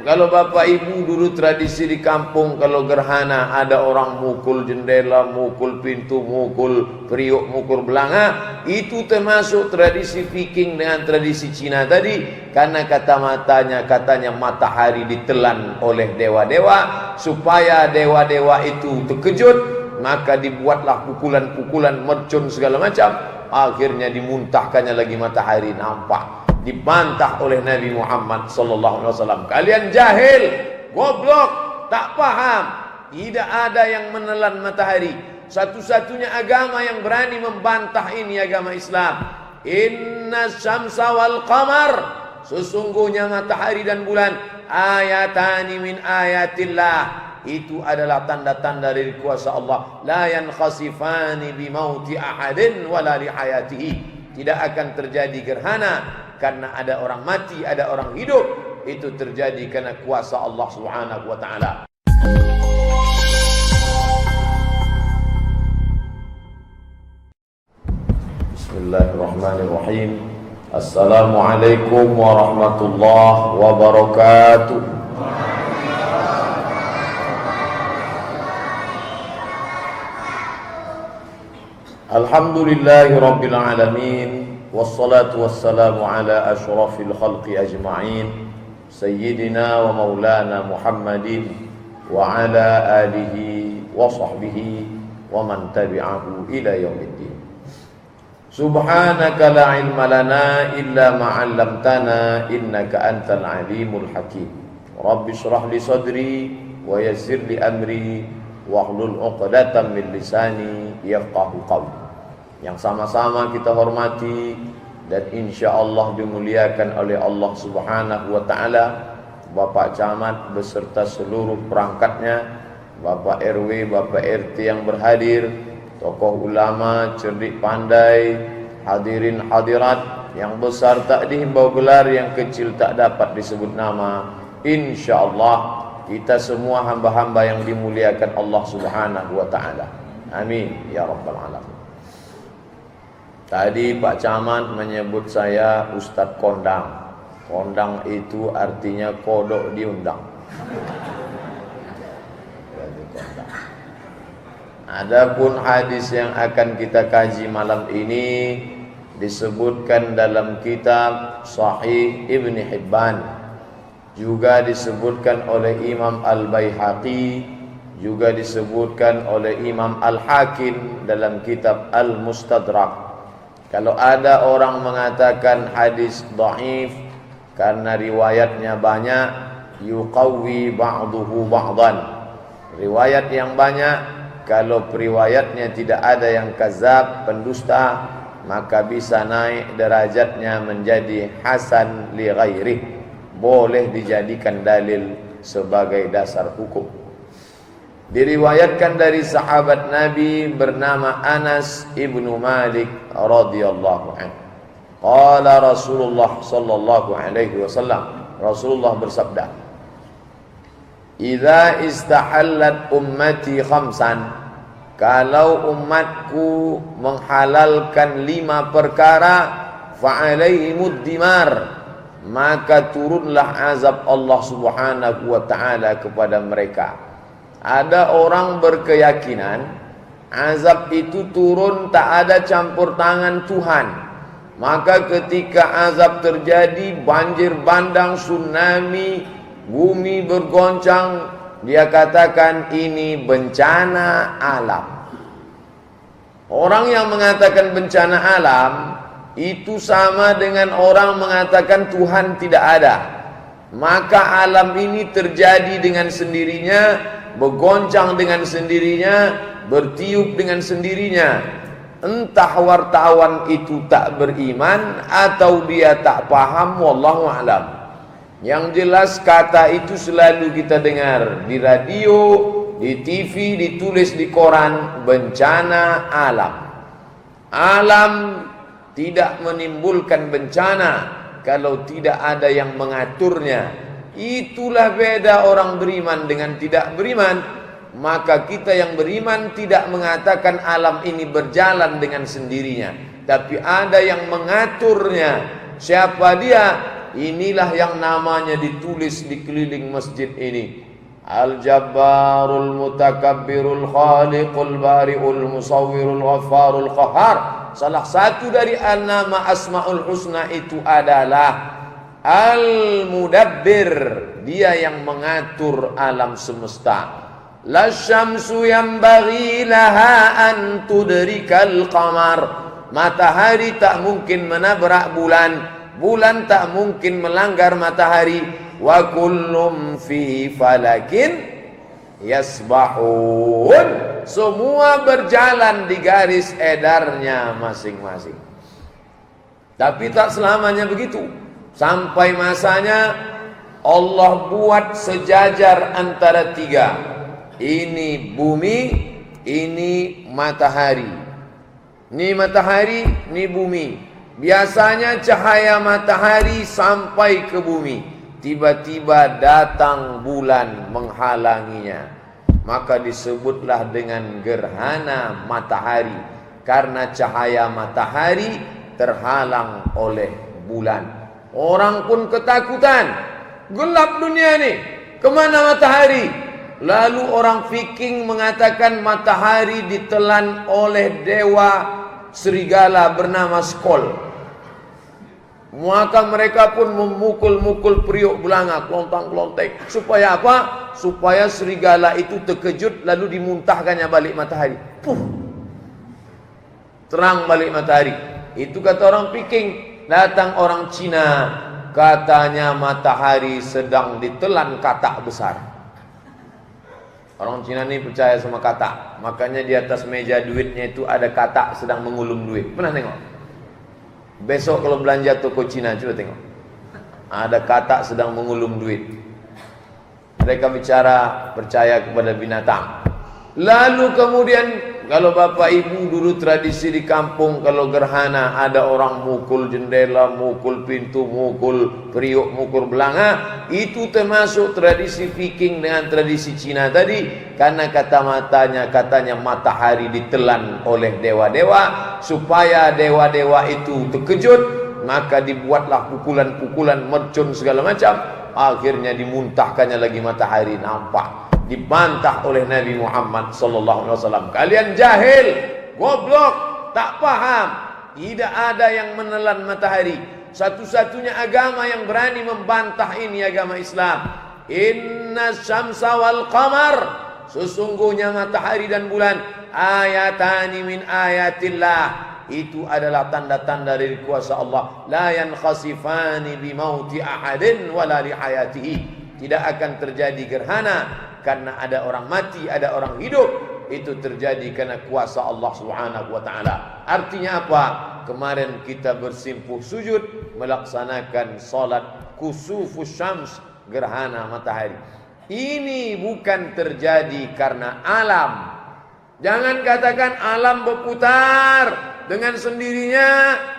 Kalau bapak ibu dulu tradisi di kampung, kalau gerhana ada orang mukul jendela, mukul pintu, mukul periuk, mukul belanga. Itu termasuk tradisi Viking dengan tradisi Cina tadi. Karena katanya matahari ditelan oleh dewa-dewa, supaya dewa-dewa itu terkejut, maka dibuatlah pukulan-pukulan mercun segala macam. Akhirnya dimuntahkannya lagi matahari, nampak. Dibantah oleh Nabi Muhammad sallallahu alaihi wasallam. Kalian jahil, goblok, tak paham. Tidak ada yang menelan matahari. Satu-satunya agama yang berani membantah ini agama Islam. Inna syamsa wal qamar, sesungguhnya matahari dan bulan ayatani min ayatillah, itu adalah tanda-tanda dari kuasa Allah. La yankhasifani bimauti ahadin wala lihayatihi, tidak akan terjadi gerhana karena ada orang mati, ada orang hidup. Itu terjadi karena kuasa Allah Subhanahu wa taala. Bismillahirrahmanirrahim. Assalamualaikum warahmatullahi wabarakatuh. Alhamdulillahi rabbil alamin. Wassalatu wassalamu ala ashrafil khalqi ajma'in, sayyidina wa maulana Muhammadin wa ala alihi wa sahbihi wa man tabi'ahu ila yaumiddin. Subhanaka la ilma lana illa ma 'allamtana innaka antal alimul hakim. Rabbi shrah li sadri wa yassir li amri wahlul 'uqdatam min lisani yafqahu qawli. Yang sama-sama kita hormati dan insyaallah dimuliakan oleh Allah Subhanahu wa taala, Bapak Camat beserta seluruh perangkatnya, Bapak RW, Bapak RT yang berhadir, tokoh ulama, cerdik pandai, hadirin hadirat, yang besar tak dihimbau gelar, yang kecil tak dapat disebut nama. Insyaallah kita semua hamba-hamba yang dimuliakan Allah Subhanahu wa taala. Amin ya rabbal alamin. Tadi Pak Camat menyebut saya Ustadz Kondang. Kondang itu artinya kodok diundang. Adapun hadis yang akan kita kaji malam ini disebutkan dalam kitab Sahih Ibni Hibban, juga disebutkan oleh Imam Al-Baihaqi, juga disebutkan oleh Imam Al-Hakim dalam kitab Al-Mustadrak. Kalau ada orang mengatakan hadis dhaif karena riwayatnya banyak, yuqawwi ba'duhu ba'dan. Riwayat yang banyak, kalau periwayatnya tidak ada yang kadzab, pendusta, maka bisa naik derajatnya menjadi hasan li ghairih. Boleh dijadikan dalil sebagai dasar hukum. Diriwayatkan dari sahabat Nabi bernama Anas ibnu Malik radhiyallahu anhu. Qala Rasulullah sallallahu alaihi wasallam, Rasulullah bersabda, "Idza istahallat ummati khamsan," kalau umatku menghalalkan 5 perkara, fa'alaihimud dimar, maka turunlah azab Allah Subhanahu wa taala kepada mereka. Ada orang berkeyakinan azab itu turun tak ada campur tangan Tuhan. Maka ketika azab terjadi, banjir bandang, tsunami, bumi bergoncang, dia katakan ini bencana alam. Orang yang mengatakan bencana alam itu sama dengan orang mengatakan Tuhan tidak ada. Maka alam ini terjadi dengan sendirinya, bergoncang dengan sendirinya, bertiup dengan sendirinya. Entah wartawan itu tak beriman atau dia tak paham, wallahu a'lam. Yang jelas kata itu selalu kita dengar di radio, di TV, ditulis di koran, bencana alam. Alam tidak menimbulkan bencana kalau tidak ada yang mengaturnya. Itulah beda orang beriman dengan tidak beriman. Maka kita yang beriman tidak mengatakan alam ini berjalan dengan sendirinya, tapi ada yang mengaturnya. Siapa dia? inilah yang namanya ditulis di keliling masjid ini. Al-Jabbarul Mutakabbirul Khaliqul Bari'ul Musawwirul Ghaffarul Qahhar. Salah satu dari nama Asmaul Husna itu adalah Al-Mudabbir, dia yang mengatur alam semesta. La syamsu yanbaghi laha an tudrikal qamar. Matahari tak mungkin menabrak bulan, bulan tak mungkin melanggar matahari. Wa kullum fi falakin yasbahun. Semua berjalan di garis edarnya masing-masing. Tapi tak selamanya begitu. Sampai masanya Allah buat sejajar antara tiga. Ini bumi, ini matahari. Ini matahari, ini bumi. Biasanya cahaya matahari sampai ke bumi. Tiba-tiba datang bulan menghalanginya. Maka disebutlah dengan gerhana matahari. Karena cahaya matahari terhalang oleh bulan. Orang pun ketakutan. Gelap dunia ini. Kemana matahari? Lalu orang Viking mengatakan matahari ditelan oleh dewa serigala bernama Skoll. Maka mereka pun memukul-mukul periuk belanga, kelontang-kelontek. Supaya apa? Supaya serigala itu terkejut lalu dimuntahkannya balik matahari. Puh. Terang balik matahari. Itu kata orang Viking. Datang orang Cina, katanya matahari sedang ditelan katak besar. Orang Cina ini percaya sama katak. Makanya di atas meja duitnya itu ada katak sedang mengulum duit. Pernah tengok? Besok kalau belanja toko Cina, coba tengok. Ada katak sedang mengulum duit. Mereka bicara percaya kepada binatang. Lalu kemudian kalau bapak ibu dulu tradisi di kampung, kalau gerhana ada orang mukul jendela, mukul pintu, mukul periuk, mukul belanga. Itu termasuk tradisi Viking dengan tradisi Cina tadi. Karena katanya matahari ditelan oleh dewa-dewa. Supaya dewa-dewa itu terkejut, maka dibuatlah pukulan-pukulan mercun segala macam. Akhirnya dimuntahkannya lagi matahari, nampak. Dibantah oleh Nabi Muhammad sallallahu alaihi wasallam. Kalian jahil, goblok, tak paham. Tidak ada yang menelan matahari. Satu-satunya agama yang berani membantah ini agama Islam. Inna syamsa wal qamar. Sesungguhnya matahari dan bulan ayatani min ayatillah. Itu adalah tanda-tanda dari kuasa Allah. La yankhasifani bimauti ahadin wala li hayatihi. Tidak akan terjadi gerhana karena ada orang mati, ada orang hidup. Itu terjadi karena kuasa Allah Subhanahu wa taala. Artinya apa? Kemarin kita bersimpuh sujud melaksanakan salat kusufus syams, gerhana matahari. Ini bukan terjadi karena alam. Jangan katakan alam berputar dengan sendirinya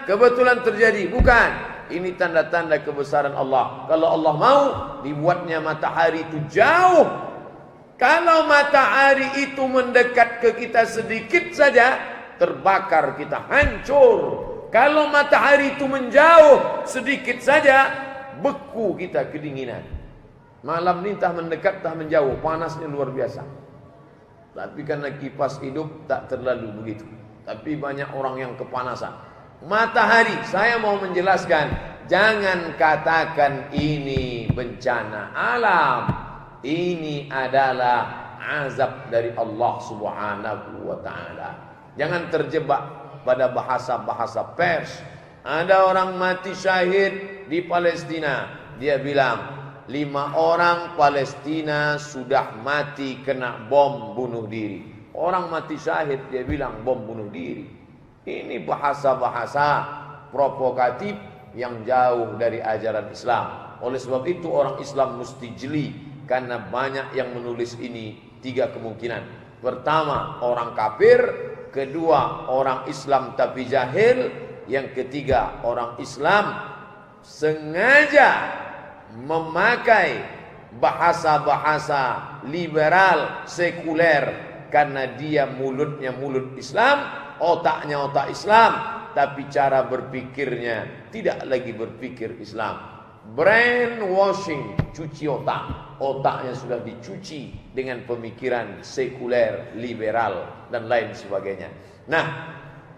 kebetulan terjadi. Bukan. Ini tanda-tanda kebesaran Allah. Kalau Allah mau, dibuatnya matahari itu jauh. Kalau matahari itu mendekat ke kita sedikit saja, terbakar kita, hancur. Kalau matahari itu menjauh sedikit saja, beku kita kedinginan. Malam ini entah mendekat, entah menjauh, panasnya luar biasa. Tapi karena kipas hidup tak terlalu begitu. Tapi banyak orang yang kepanasan. Matahari, saya mau menjelaskan, jangan katakan ini bencana alam. Ini adalah azab dari Allah Subhanahu wa taala. Jangan terjebak pada bahasa-bahasa pers. Ada orang mati syahid di Palestina. Dia bilang 5 orang Palestina sudah mati kena bom bunuh diri. Orang mati syahid dia bilang bom bunuh diri. Ini bahasa-bahasa provokatif yang jauh dari ajaran Islam. Oleh sebab itu orang Islam mesti jeli. Karena banyak yang menulis ini 3 kemungkinan. Pertama, orang kafir. Kedua, orang Islam tapi jahil. Yang ketiga, orang Islam sengaja memakai bahasa-bahasa liberal, sekuler. Karena dia mulutnya mulut Islam, otaknya otak Islam, tapi cara berpikirnya tidak lagi berpikir Islam. brainwashing, cuci otak. Otaknya sudah dicuci dengan pemikiran sekuler, liberal, dan lain sebagainya. Nah,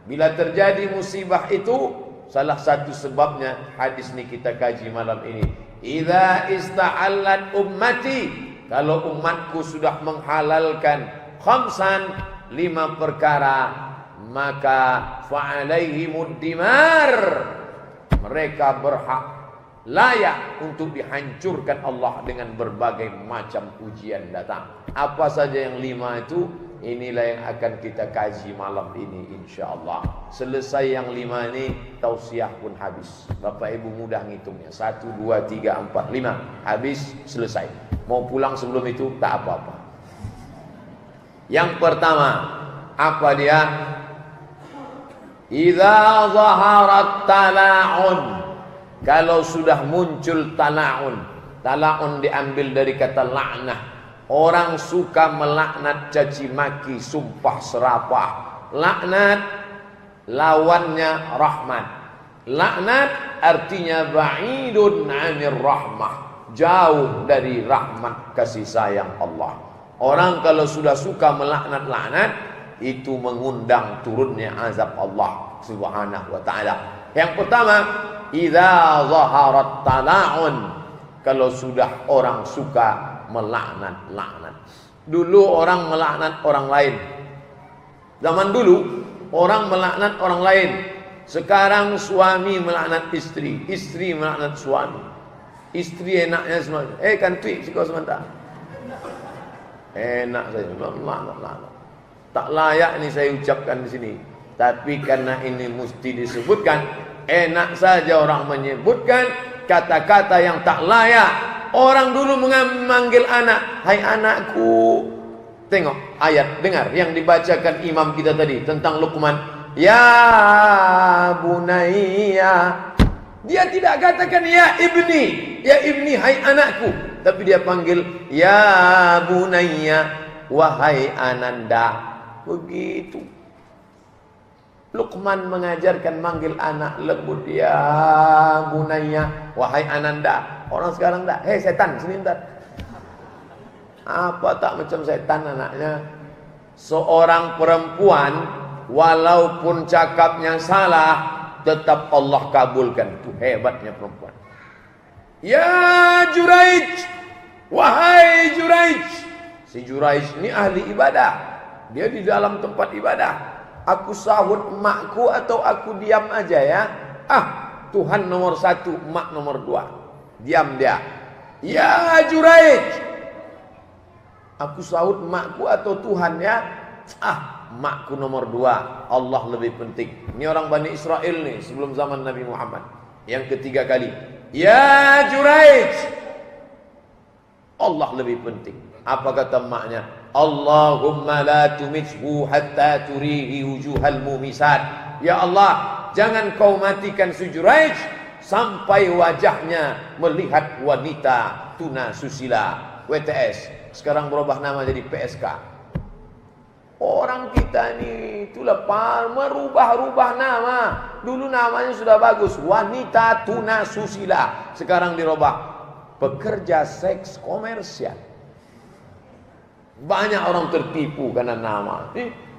bila terjadi musibah itu, salah satu sebabnya hadis ini kita kaji malam ini. Idza ista'allat ummati, kalau umatku sudah menghalalkan khamsan, 5 perkara, maka fa'alaihimud dimar, mereka berhak, layak untuk dihancurkan Allah dengan berbagai macam ujian datang. Apa saja yang 5 itu, inilah yang akan kita kaji malam ini insyaallah. Selesai yang 5 ini, tausiah pun habis. Bapak Ibu mudah ngitungnya. 1, 2, 3, 4, 5. Habis, selesai. Mau pulang sebelum itu, tak apa-apa. Yang pertama, apa dia? Idza zaharat tala'un, kalau sudah muncul tala'un. Tala'un diambil dari kata la'nah. Orang suka melaknat, caci maki, sumpah serapah. Laknat lawannya rahmat. Laknat artinya ba'idun 'anir rahmah, jauh dari rahmat kasih sayang Allah. Orang kalau sudah suka melaknat-laknat, itu mengundang turunnya azab Allah Subhanahu wa taala. Yang pertama, idza zaharat tala'un, kalau sudah orang suka melaknat-laknat. Dulu orang melaknat orang lain. Zaman dulu orang melaknat orang lain. Sekarang suami melaknat istri, istri melaknat suami. Istri enaknya semua. Kan tweet sikau sebentar. Enak saja melaknat. Tak layak ini saya ucapkan di sini. Tapi karena ini mesti disebutkan, enak saja orang menyebutkan kata-kata yang tak layak. Orang dulu memanggil anak, hai anakku. Tengok ayat, dengar yang dibacakan imam kita tadi tentang Luqman. Ya bunayya. Dia tidak katakan ya ibni, hai anakku. Tapi dia panggil ya bunayya, wahai ananda. Begitu. Luqman mengajarkan manggil anak lembut, ya bunayya, wahai ananda. Orang sekarang dah, hei setan, sini bentar. Apa tak macam setan anaknya? Seorang perempuan walaupun cakapnya salah, tetap Allah kabulkan. Itu hebatnya perempuan. Ya Juraij, wahai Juraij. Si Juraij ini ahli ibadah. Dia di dalam tempat ibadah. Aku sahut emakku atau aku diam aja ya? Tuhan nomor 1, emak nomor 2. Diam dia. Ya Juraij, aku sahut emakku atau Tuhan ya? Emakku nomor 2. Allah lebih penting. Ini orang Bani Israel nih sebelum zaman Nabi Muhammad. Yang ketiga kali, ya Juraij, Allah lebih penting. Apa kata emaknya? Allahumma la tumithu hatta turihi wujuhal mumisat. Ya Allah, jangan kau matikan si Juraij sampai wajahnya melihat wanita tuna susila. WTS sekarang berubah nama jadi PSK. Orang kita nih itulah merubah-rubah nama. Dulu namanya sudah bagus, wanita tuna susila. Sekarang dirubah pekerja seks komersial. Banyak orang tertipu karena nama.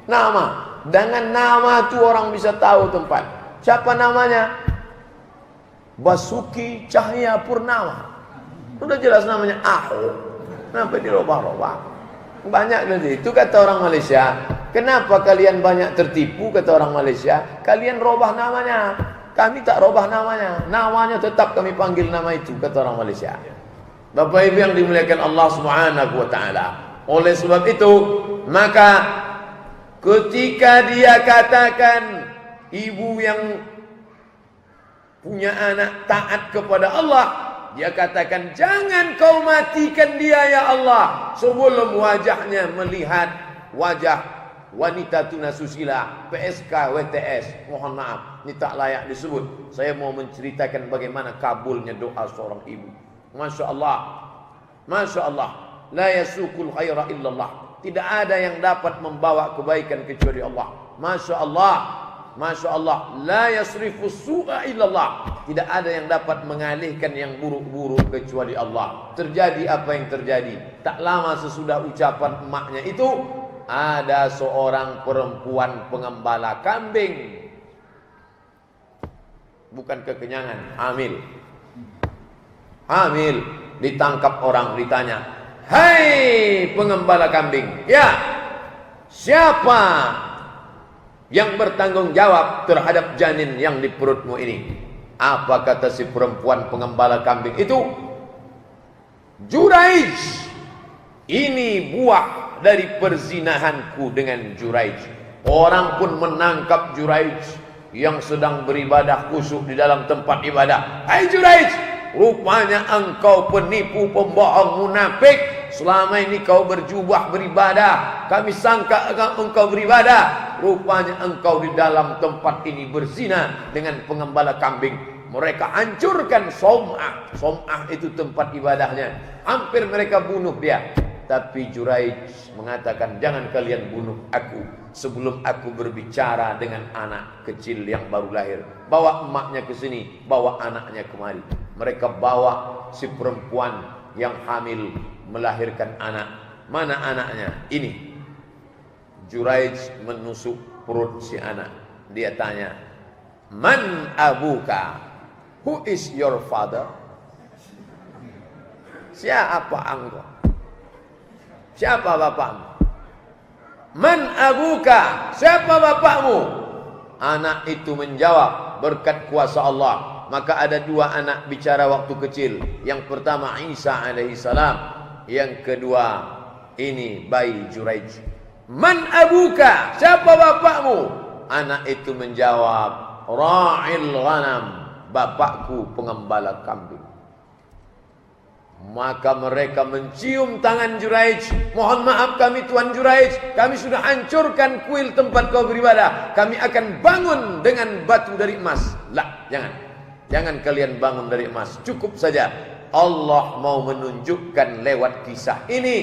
Nama. Dengan nama tu orang bisa tahu tempat. Siapa namanya? Basuki Cahaya Purnama. Sudah jelas namanya Ahok. Kenapa dirubah-rubah? Banyak nanti. Itu kata orang Malaysia. Kenapa kalian banyak tertipu, kata orang Malaysia? Kalian robah namanya. Kami tak robah namanya. Namanya tetap kami panggil nama itu, kata orang Malaysia. Bapak Ibu yang dimuliakan Allah Subhanahu wa taala. Oleh sebab itu, maka ketika dia katakan ibu yang punya anak taat kepada Allah, dia katakan jangan kau matikan dia ya Allah sebelum wajahnya melihat wajah wanita tuna susila. PSK WTS, mohon maaf, ini tak layak disebut. Saya mau menceritakan bagaimana kabulnya doa seorang ibu. Masya Allah, Masya Allah. La yasukul khaira illallah. Tidak ada yang dapat membawa kebaikan kecuali Allah. Masya Allah. Masya Allah, la yasrifu su'a illallah. Tidak ada yang dapat mengalihkan yang buruk-buruk kecuali Allah. Terjadi apa yang terjadi. Tak lama sesudah ucapan emaknya itu, ada seorang perempuan pengembala kambing. Bukan kekenyangan, hamil. Hamil, ditangkap orang, ditanya, "Hai pengembala kambing, ya, siapa yang bertanggung jawab terhadap janin yang di perutmu ini?" Apa kata si perempuan pengembala kambing itu? "Juraij, ini buah dari perzinahanku dengan Juraij." Orang pun menangkap Juraij yang sedang beribadah khusyuk di dalam tempat ibadah. "Hai Juraij, rupanya engkau penipu, pembohong, munafik. Selama ini kau berjubah beribadah. Kami sangka engkau beribadah. Rupanya engkau di dalam tempat ini berzina dengan pengembala kambing." Mereka hancurkan Som'ah. Som'ah itu tempat ibadahnya. Hampir mereka bunuh dia. Tapi Juraij mengatakan, "Jangan kalian bunuh aku sebelum aku berbicara dengan anak kecil yang baru lahir. Bawa emaknya ke sini, bawa anaknya kemari." Mereka bawa si perempuan yang hamil melahirkan anak. "Mana anaknya?" "Ini." Juraij menusuk perut si anak. Dia tanya, "Man abuka? Who is your father?" Siapa engkau? Siapa bapakmu? "Man abuka?" Siapa bapakmu? Anak itu menjawab, berkat kuasa Allah. Maka ada dua anak bicara waktu kecil. Yang pertama Isa alaihissalam. Yang kedua ini bayi Juraij. "Man abuka?" Siapa bapakmu? Anak itu menjawab, "Ra'il ghanam." Bapakku pengembala kambing. Maka mereka mencium tangan Juraij. "Mohon maaf kami Tuan Juraij, kami sudah hancurkan kuil tempat kau beribadah. Kami akan bangun dengan batu dari emas." "Lah, jangan. Jangan kalian bangun dari emas. Cukup saja. Allah mau menunjukkan lewat kisah ini,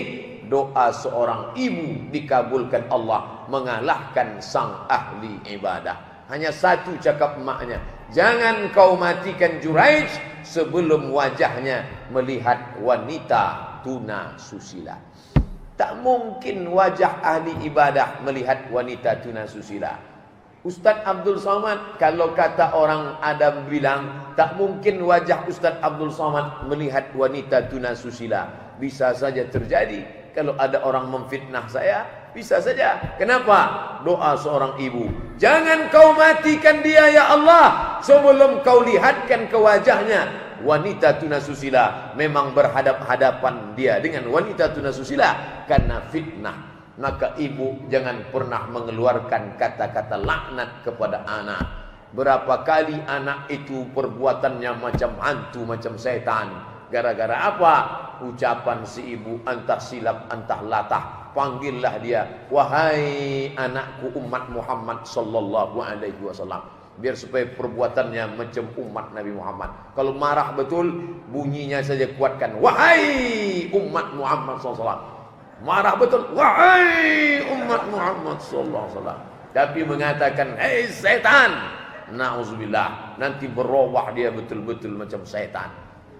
doa seorang ibu dikabulkan Allah, mengalahkan sang ahli ibadah." Hanya satu cakap emaknya, "Jangan kau matikan Juraij sebelum wajahnya melihat wanita tuna susila." Tak mungkin wajah ahli ibadah melihat wanita tuna susila. Ustaz Abdul Somad, kalau kata orang Adam bilang, tak mungkin wajah Ustaz Abdul Somad melihat wanita tuna susila. Bisa saja terjadi. Kalau ada orang memfitnah saya, bisa saja. Kenapa? Doa seorang ibu. "Jangan kau matikan dia ya Allah sebelum kau lihatkan ke wajahnya wanita tuna susila." Memang berhadap-hadapan dia dengan wanita tuna susila karena fitnah. Maka ibu jangan pernah mengeluarkan kata-kata laknat kepada anak. Berapa kali anak itu perbuatannya macam hantu, macam setan. Gara-gara apa? Ucapan si ibu, "Antah silap, antah latah." Panggillah dia, "Wahai anakku umat Muhammad sallallahu alaihi wasallam." Biar supaya perbuatannya macam umat Nabi Muhammad. Kalau marah betul, bunyinya saja kuatkan, "Wahai umat Muhammad sallallahu alaihi wasallam." Marah betul, "Wahai umat Muhammad sallallahu alaihi wasallam." Tapi mengatakan, "Hei setan," na'udzubillah, nanti berubah dia betul-betul macam setan.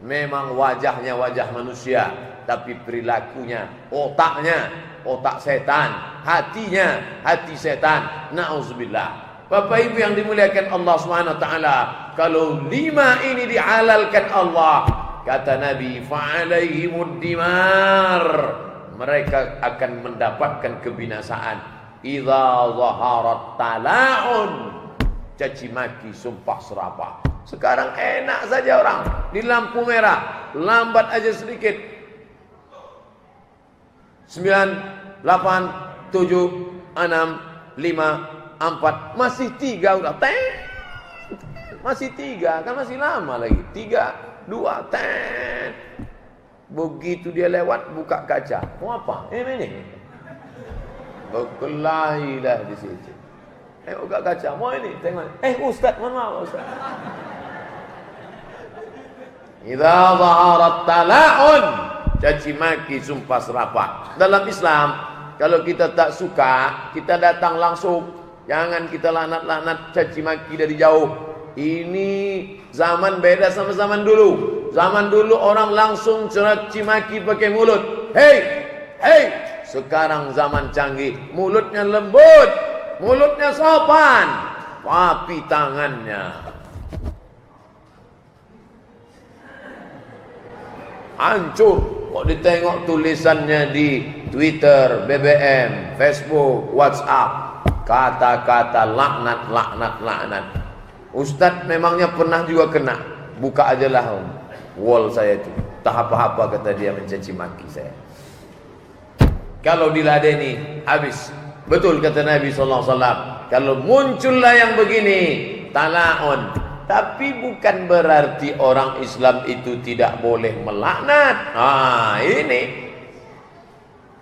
Memang wajahnya wajah manusia, tapi perilakunya, otaknya otak setan, hatinya hati setan. Na'udzubillah. Bapak Ibu yang dimuliakan Allah Subhanahu wa taala, kalau 5 ini dihalalkan Allah, kata Nabi, fa'alaihimud dimar, mereka akan mendapatkan kebinasaan. Idza zaharat tala'un, caci maki, sumpah serapah. Sekarang enak saja orang di lampu merah, lambat aja sedikit. 9, 8, 7, 6, 5, 4, masih 3 udah. Masih 3, kan masih lama lagi. 3, 2, begitu dia lewat, buka kaca. Mau apa? Ini. Berkelahilah di situ. Buka kaca. Mau ini? Tengok. Ustaz, mohon maaf Ustaz. Idza zaharat tala'un, caci maki, sumpah serapah. Dalam Islam, kalau kita tak suka, kita datang langsung. Jangan kita laknat-laknat, caci maki dari jauh. Ini zaman beda sama zaman dulu. Zaman dulu orang langsung caci maki pakai mulut. Hei, hei. Sekarang zaman canggih, mulutnya lembut, mulutnya sopan, tapi tangannya hancur. Kok ditengok tulisannya di Twitter, BBM, Facebook, WhatsApp, kata-kata laknat, laknat, laknat. Ustadz memangnya pernah juga kena. Buka aja lah wall saya itu. Tak apa-apa kata dia mencaci maki saya. Kalau diladeni habis. Betul kata Nabi SAW. Kalau muncullah yang begini, tala'un. Tapi bukan berarti orang Islam itu tidak boleh melaknat. Ini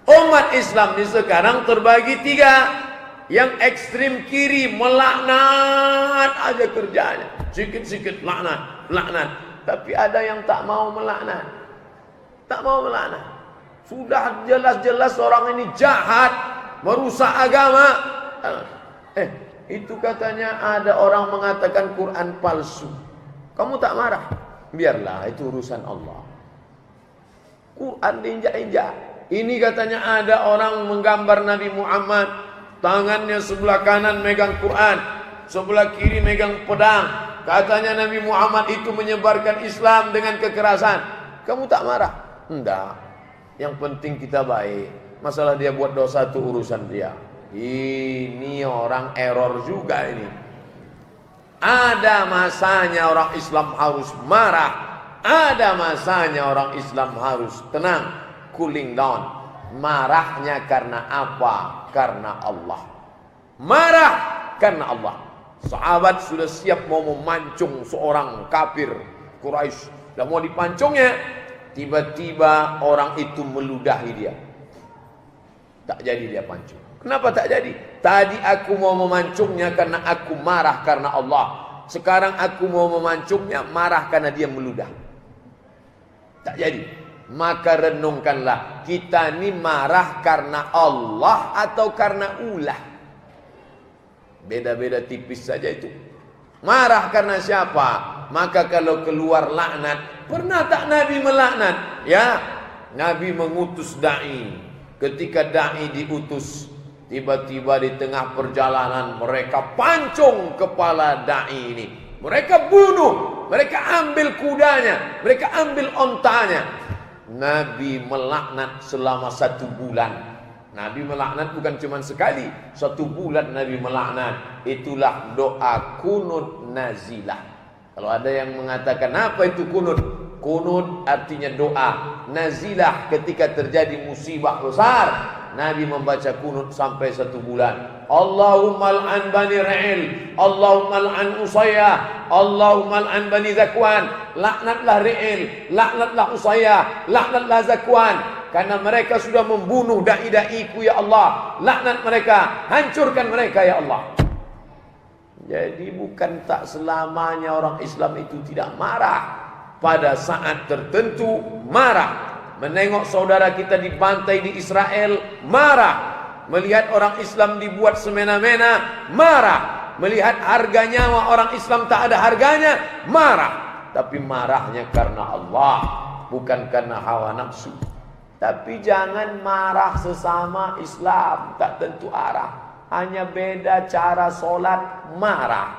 umat Islam ini sekarang terbagi 3. Yang ekstrim kiri melaknat aja kerjanya, sikit-sikit laknat, laknat. Tapi ada yang tak mau melaknat, tak mau melaknat. Sudah jelas-jelas orang ini jahat, merusak agama. Itu katanya ada orang mengatakan Quran palsu. Kamu tak marah? Biarlah, itu urusan Allah. Quran diinjak-injak. Ini katanya ada orang menggambar Nabi Muhammad, tangannya sebelah kanan megang Quran, sebelah kiri megang pedang. Katanya Nabi Muhammad itu menyebarkan Islam dengan kekerasan. Kamu tak marah? Enggak. Yang penting kita baik. Masalah dia buat dosa itu urusan dia. Ini orang error juga ini. Ada masanya orang Islam harus marah. Ada masanya orang Islam harus tenang, cooling down. Marahnya karena apa? Karena Allah. Marah karena Allah. Sahabat sudah siap mau memancung seorang kafir Quraisy. Sudah mau dipancungnya. Tiba-tiba orang itu meludahi dia. Tak jadi dia pancung. Kenapa tak jadi? Tadi aku mau memancungnya karena aku marah karena Allah. Sekarang aku mau memancungnya marah karena dia meludah. Tak jadi. Maka renungkanlah, kita ini marah karena Allah atau karena ulah? Beda-beda tipis saja itu. Marah karena siapa? Maka kalau keluar laknat, pernah tak Nabi melaknat? Ya, Nabi mengutus da'i. Ketika da'i diutus, tiba-tiba di tengah perjalanan mereka pancung kepala da'i ini. Mereka bunuh, mereka ambil kudanya, mereka ambil ontanya. Nabi melaknat selama 1 bulan. Nabi melaknat bukan cuma sekali, 1 bulan Nabi melaknat. Itulah doa kunut nazilah. Kalau ada yang mengatakan apa itu kunut? Kunut artinya doa. Nazilah ketika terjadi musibah besar. Nabi membaca kunut sampai 1 bulan. Allahumma al'an bani Ra'il, Allahumma al'an Usayyah, Allahumma al'an bani Zakwan. Laknatlah Ra'il, laknatlah Usayyah, laknatlah Zakwan. Karena mereka sudah membunuh da'i-da'iku ya Allah. Laknat mereka, hancurkan mereka ya Allah. Jadi bukan tak selamanya orang Islam itu tidak marah. Pada saat tertentu marah. Menengok saudara kita dibantai di Israel, marah. Melihat orang Islam dibuat semena-mena, marah. Melihat harga nyawa orang Islam tak ada harganya, marah. Tapi marahnya karena Allah, bukan karena hawa nafsu. Tapi jangan marah sesama Islam, tak tentu arah. Hanya beda cara solat, marah.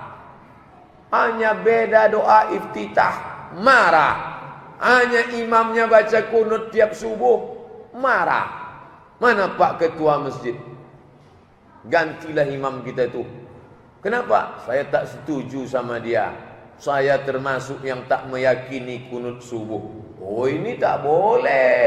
Hanya beda doa iftitah, marah. Hanya imamnya baca kunut tiap subuh, marah. Mana Pak Ketua Masjid? Gantilah imam kita itu. Kenapa? Saya tak setuju sama dia. Saya termasuk yang tak meyakini kunut subuh. Oh, ini tak boleh.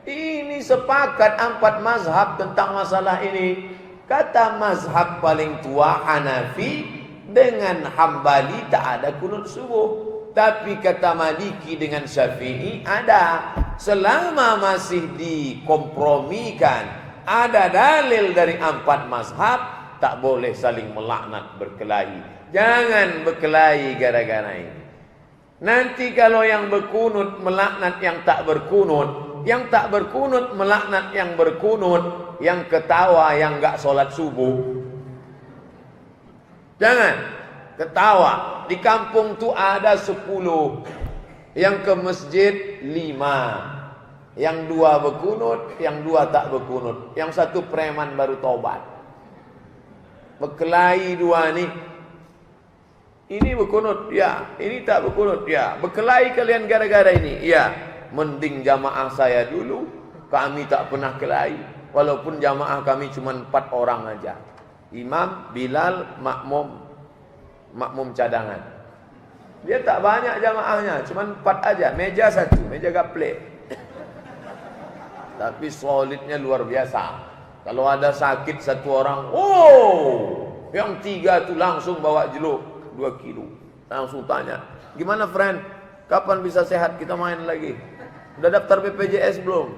Ini sepakat 4 mazhab tentang masalah ini. Kata mazhab paling tua Hanafi dengan Hambali tak ada kunut subuh. Tapi kata Maliki dengan Syafi'i ada. Selama masih dikompromikan, ada dalil dari 4 mazhab, tak boleh saling melaknat berkelahi. Jangan berkelahi gara-gara ini. Nanti kalau yang berkunut melaknat yang tak berkunut, yang tak berkunut melaknat yang berkunut, yang ketawa yang gak sholat subuh. Jangan ketawa. Di kampung tuh ada 10, yang ke masjid 5, yang 2 berkunut, yang 2 tak berkunut, yang 1 preman baru tobat. Berkelahi 2 nih. Ini berkunut, ya. Ini tak berkunut, ya. Berkelahi kalian gara-gara ini, ya. Mending jamaah saya dulu. Kami tak pernah kelahi. Walaupun jamaah kami cuma 4 orang aja. Imam, Bilal, makmum cadangan. Dia tak banyak jamaahnya, cuma 4 aja. Meja 1, meja gaplek. Tapi solidnya luar biasa. Kalau ada sakit 1 orang, yang 3 tu langsung bawa jeluk 2 kilo. Langsung tanya, gimana friend? Kapan bisa sehat? Kita main lagi. Udah daftar BPJS belum?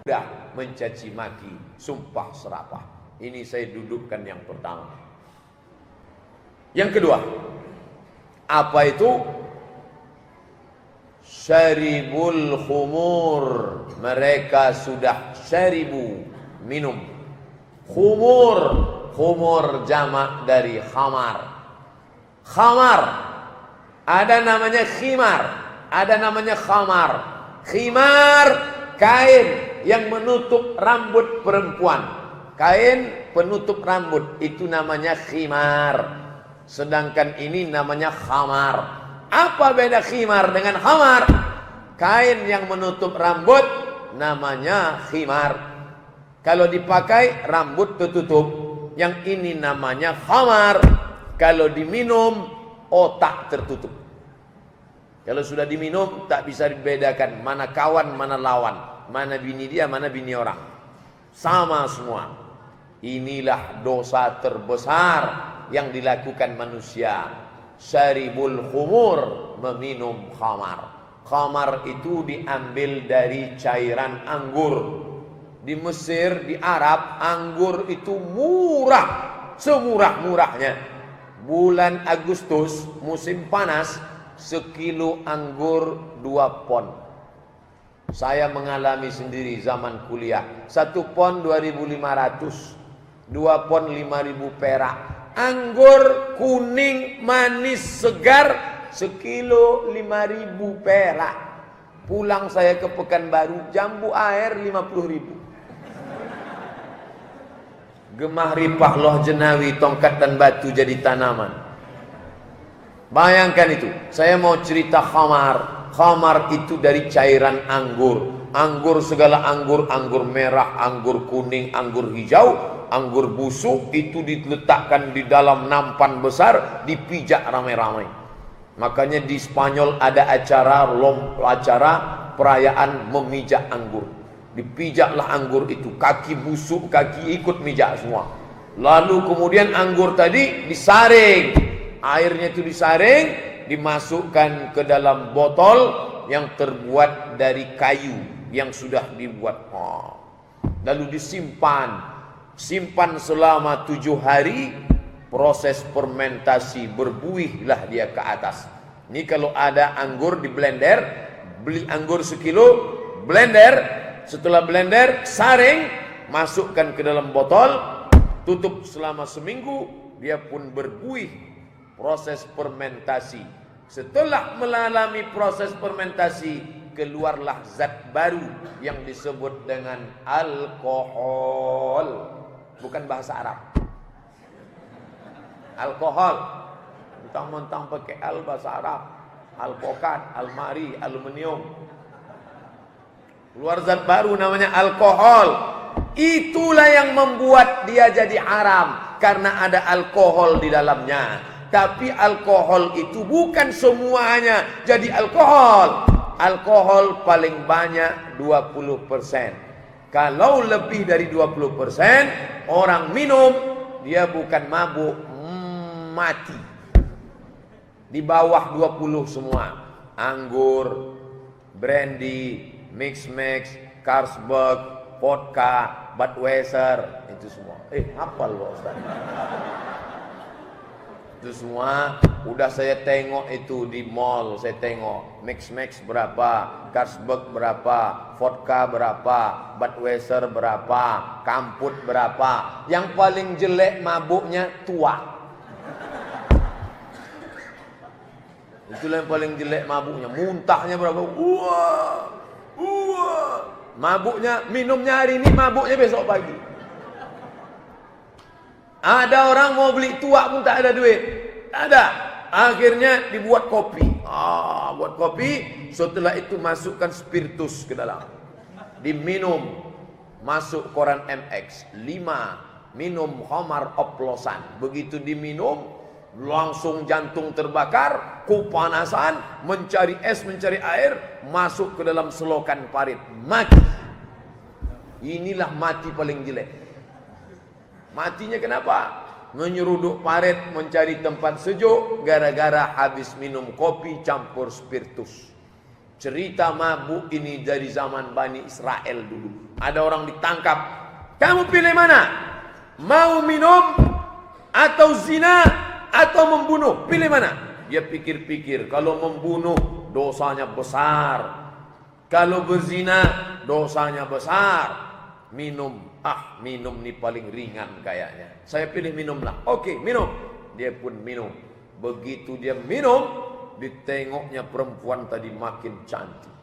Udah mencaci maki, sumpah serapah. Ini saya dudukkan yang pertama. Yang kedua, apa itu? Syaribul khumur. Mereka sudah syaribu, minum. Khumur, khumur jamak dari khamar. Khamar, ada namanya khimar, ada namanya khamar. Khimar, kain yang menutup rambut perempuan. Kain penutup rambut, itu namanya khimar. Sedangkan ini namanya khamar. Apa beda khimar dengan khamar? Kain yang menutup rambut namanya khimar. Kalau dipakai rambut tertutup. Yang ini namanya khamar. Kalau diminum otak tertutup. Kalau sudah diminum tak bisa dibedakan mana kawan mana lawan, mana bini dia mana bini orang. Sama semua. Inilah dosa terbesar yang dilakukan manusia. Syaribul khumur, meminum khamar. Khamar itu diambil dari cairan anggur. Di Mesir, di Arab, anggur itu murah, semurah-murahnya. Bulan Agustus, musim panas, sekilo anggur 2 pon. Saya mengalami sendiri zaman kuliah. 1 pon 2.500, 2 pon 5.000 perak. Anggur kuning manis segar sekilo 5.000 perak. Pulang saya ke Pekanbaru, jambu air 50.000. Gemah ripah loh jenawi, tongkat dan batu jadi tanaman. Bayangkan itu. Saya mau cerita khamar. Khamar itu dari cairan anggur. Anggur segala anggur. Anggur merah, anggur kuning, anggur hijau, anggur busuk. Itu diletakkan di dalam nampan besar, dipijak ramai-ramai. Makanya di Spanyol ada acara perayaan memijak anggur. Dipijaklah anggur itu, kaki busuk, kaki ikut mijak semua. Lalu kemudian anggur tadi disaring. Airnya itu disaring, dimasukkan ke dalam botol yang terbuat dari kayu yang sudah dibuat. Lalu disimpan. Simpan selama 7 hari. Proses fermentasi, berbuihlah dia ke atas. Ini kalau ada anggur di blender, beli anggur sekilo, blender. Setelah blender, saring, masukkan ke dalam botol, tutup selama seminggu, dia pun berbuih. Proses fermentasi. Setelah mengalami proses fermentasi, keluarlah zat baru yang disebut dengan alkohol. Bukan bahasa Arab. Alkohol. Mentang-mentang pakai bahasa Arab. Alpokat, almari, aluminium. Keluar zat baru namanya alkohol. Itulah yang membuat dia jadi haram, karena ada alkohol di dalamnya. Tapi alkohol itu bukan semuanya jadi alkohol. Alkohol paling banyak 20%. Kalau lebih dari 20%, orang minum, dia bukan mabuk, mati. Di bawah 20 semua. Anggur, brandy, mix, Carlsberg, vodka, Budweiser, itu semua. Hafal loh Ustaz. Itu semua udah saya tengok itu di mall, saya tengok mix berapa, Carlsberg berapa, vodka berapa, Budweiser berapa, Kamput berapa. Yang paling jelek mabuknya tua. Itulah yang paling jelek mabuknya. Muntahnya berapa? Wah, wah. Mabuknya, minumnya hari ini, mabuknya besok pagi. Ada orang mau beli tuak pun tak ada duit. Tak ada. Akhirnya dibuat kopi. Buat kopi. Setelah itu masukkan spiritus ke dalam. Diminum. Masuk koran MX. 5. Minum khamar oplosan. Begitu diminum, langsung jantung terbakar, kepanasan, mencari es, mencari air, masuk ke dalam selokan parit, mati. Inilah mati paling jelek. Matinya kenapa? Menyeruduk parit, mencari tempat sejuk, gara-gara habis minum kopi campur spiritus. Cerita mabuk ini dari zaman Bani Israel dulu. Ada orang ditangkap. Kamu pilih mana? Mau minum atau zina atau membunuh? Pilih mana? Dia pikir-pikir. Kalau membunuh dosanya besar. Kalau berzina dosanya besar. Minum. Minum ni paling ringan kayaknya. Saya pilih minumlah. Oke, minum. Dia pun minum. Begitu dia minum, ditengoknya perempuan tadi makin cantik.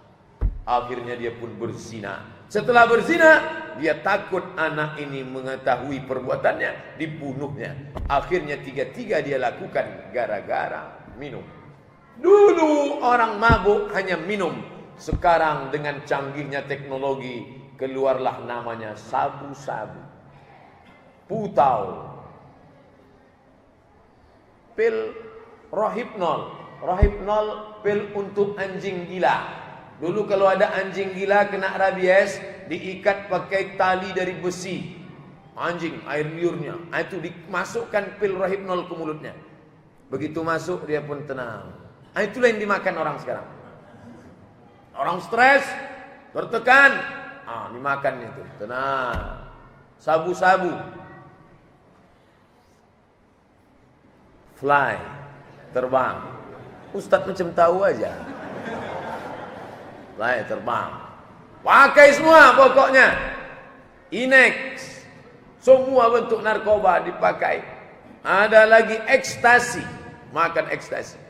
Akhirnya dia pun berzina. Setelah berzina, dia takut anak ini mengetahui perbuatannya, dibunuhnya. Akhirnya tiga-tiga dia lakukan gara-gara minum. Dulu orang mabuk hanya minum. Sekarang dengan canggihnya teknologi, keluarlah namanya sabu-sabu, putau, pil rohypnol. Rohypnol pil untuk anjing gila. Dulu kalau ada anjing gila kena rabies, diikat pakai tali dari besi. Anjing, air liurnya. Itu dimasukkan pil rohypnol ke mulutnya. Begitu masuk dia pun tenang. Itulah yang dimakan orang sekarang. Orang stres, tertekan, dimakan itu. Tenang. Sabu-sabu. Fly. Terbang. Ustadz macam tahu aja. Fly, terbang. Pakai semua pokoknya. Inex. Semua bentuk narkoba dipakai. Ada lagi ekstasi. Makan ekstasi.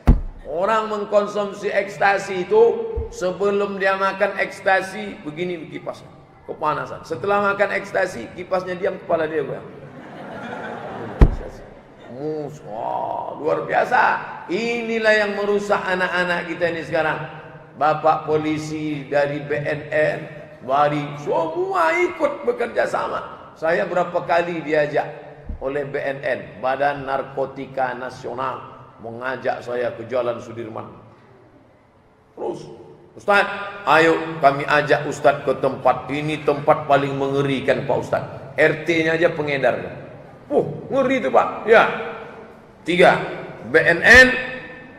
Orang mengkonsumsi ekstasi itu, sebelum dia makan ekstasi, begini kipasnya, kepanasan. Setelah makan ekstasi, kipasnya diam, kepala dia goyang. Luar biasa. Inilah yang merusak anak-anak kita ini sekarang. Bapak polisi dari BNN, Bari, semua ikut bekerja sama. Saya berapa kali diajak oleh BNN, Badan Narkotika Nasional, mengajak saya ke Jalan Sudirman. Terus, Ustaz, ayo kami ajak Ustaz ke tempat ini, tempat paling mengerikan Pak Ustaz. RT-nya aja pengedar. Ngeri itu Pak. Ya. 3. BNN,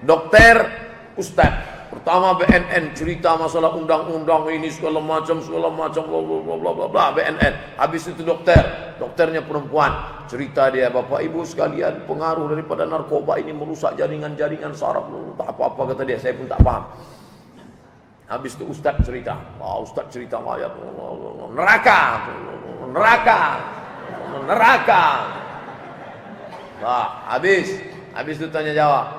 dokter, Ustaz. Pertama BNN cerita masalah undang-undang ini segala macam bla bla bla bla BNN. Habis itu dokternya perempuan. Cerita dia, Bapak Ibu sekalian, pengaruh daripada narkoba ini merusak jaringan-jaringan saraf. Tak apa-apa kata dia, saya pun tak paham. Habis itu Ustaz cerita. Ustaz cerita ayat neraka. Habis itu tanya jawab.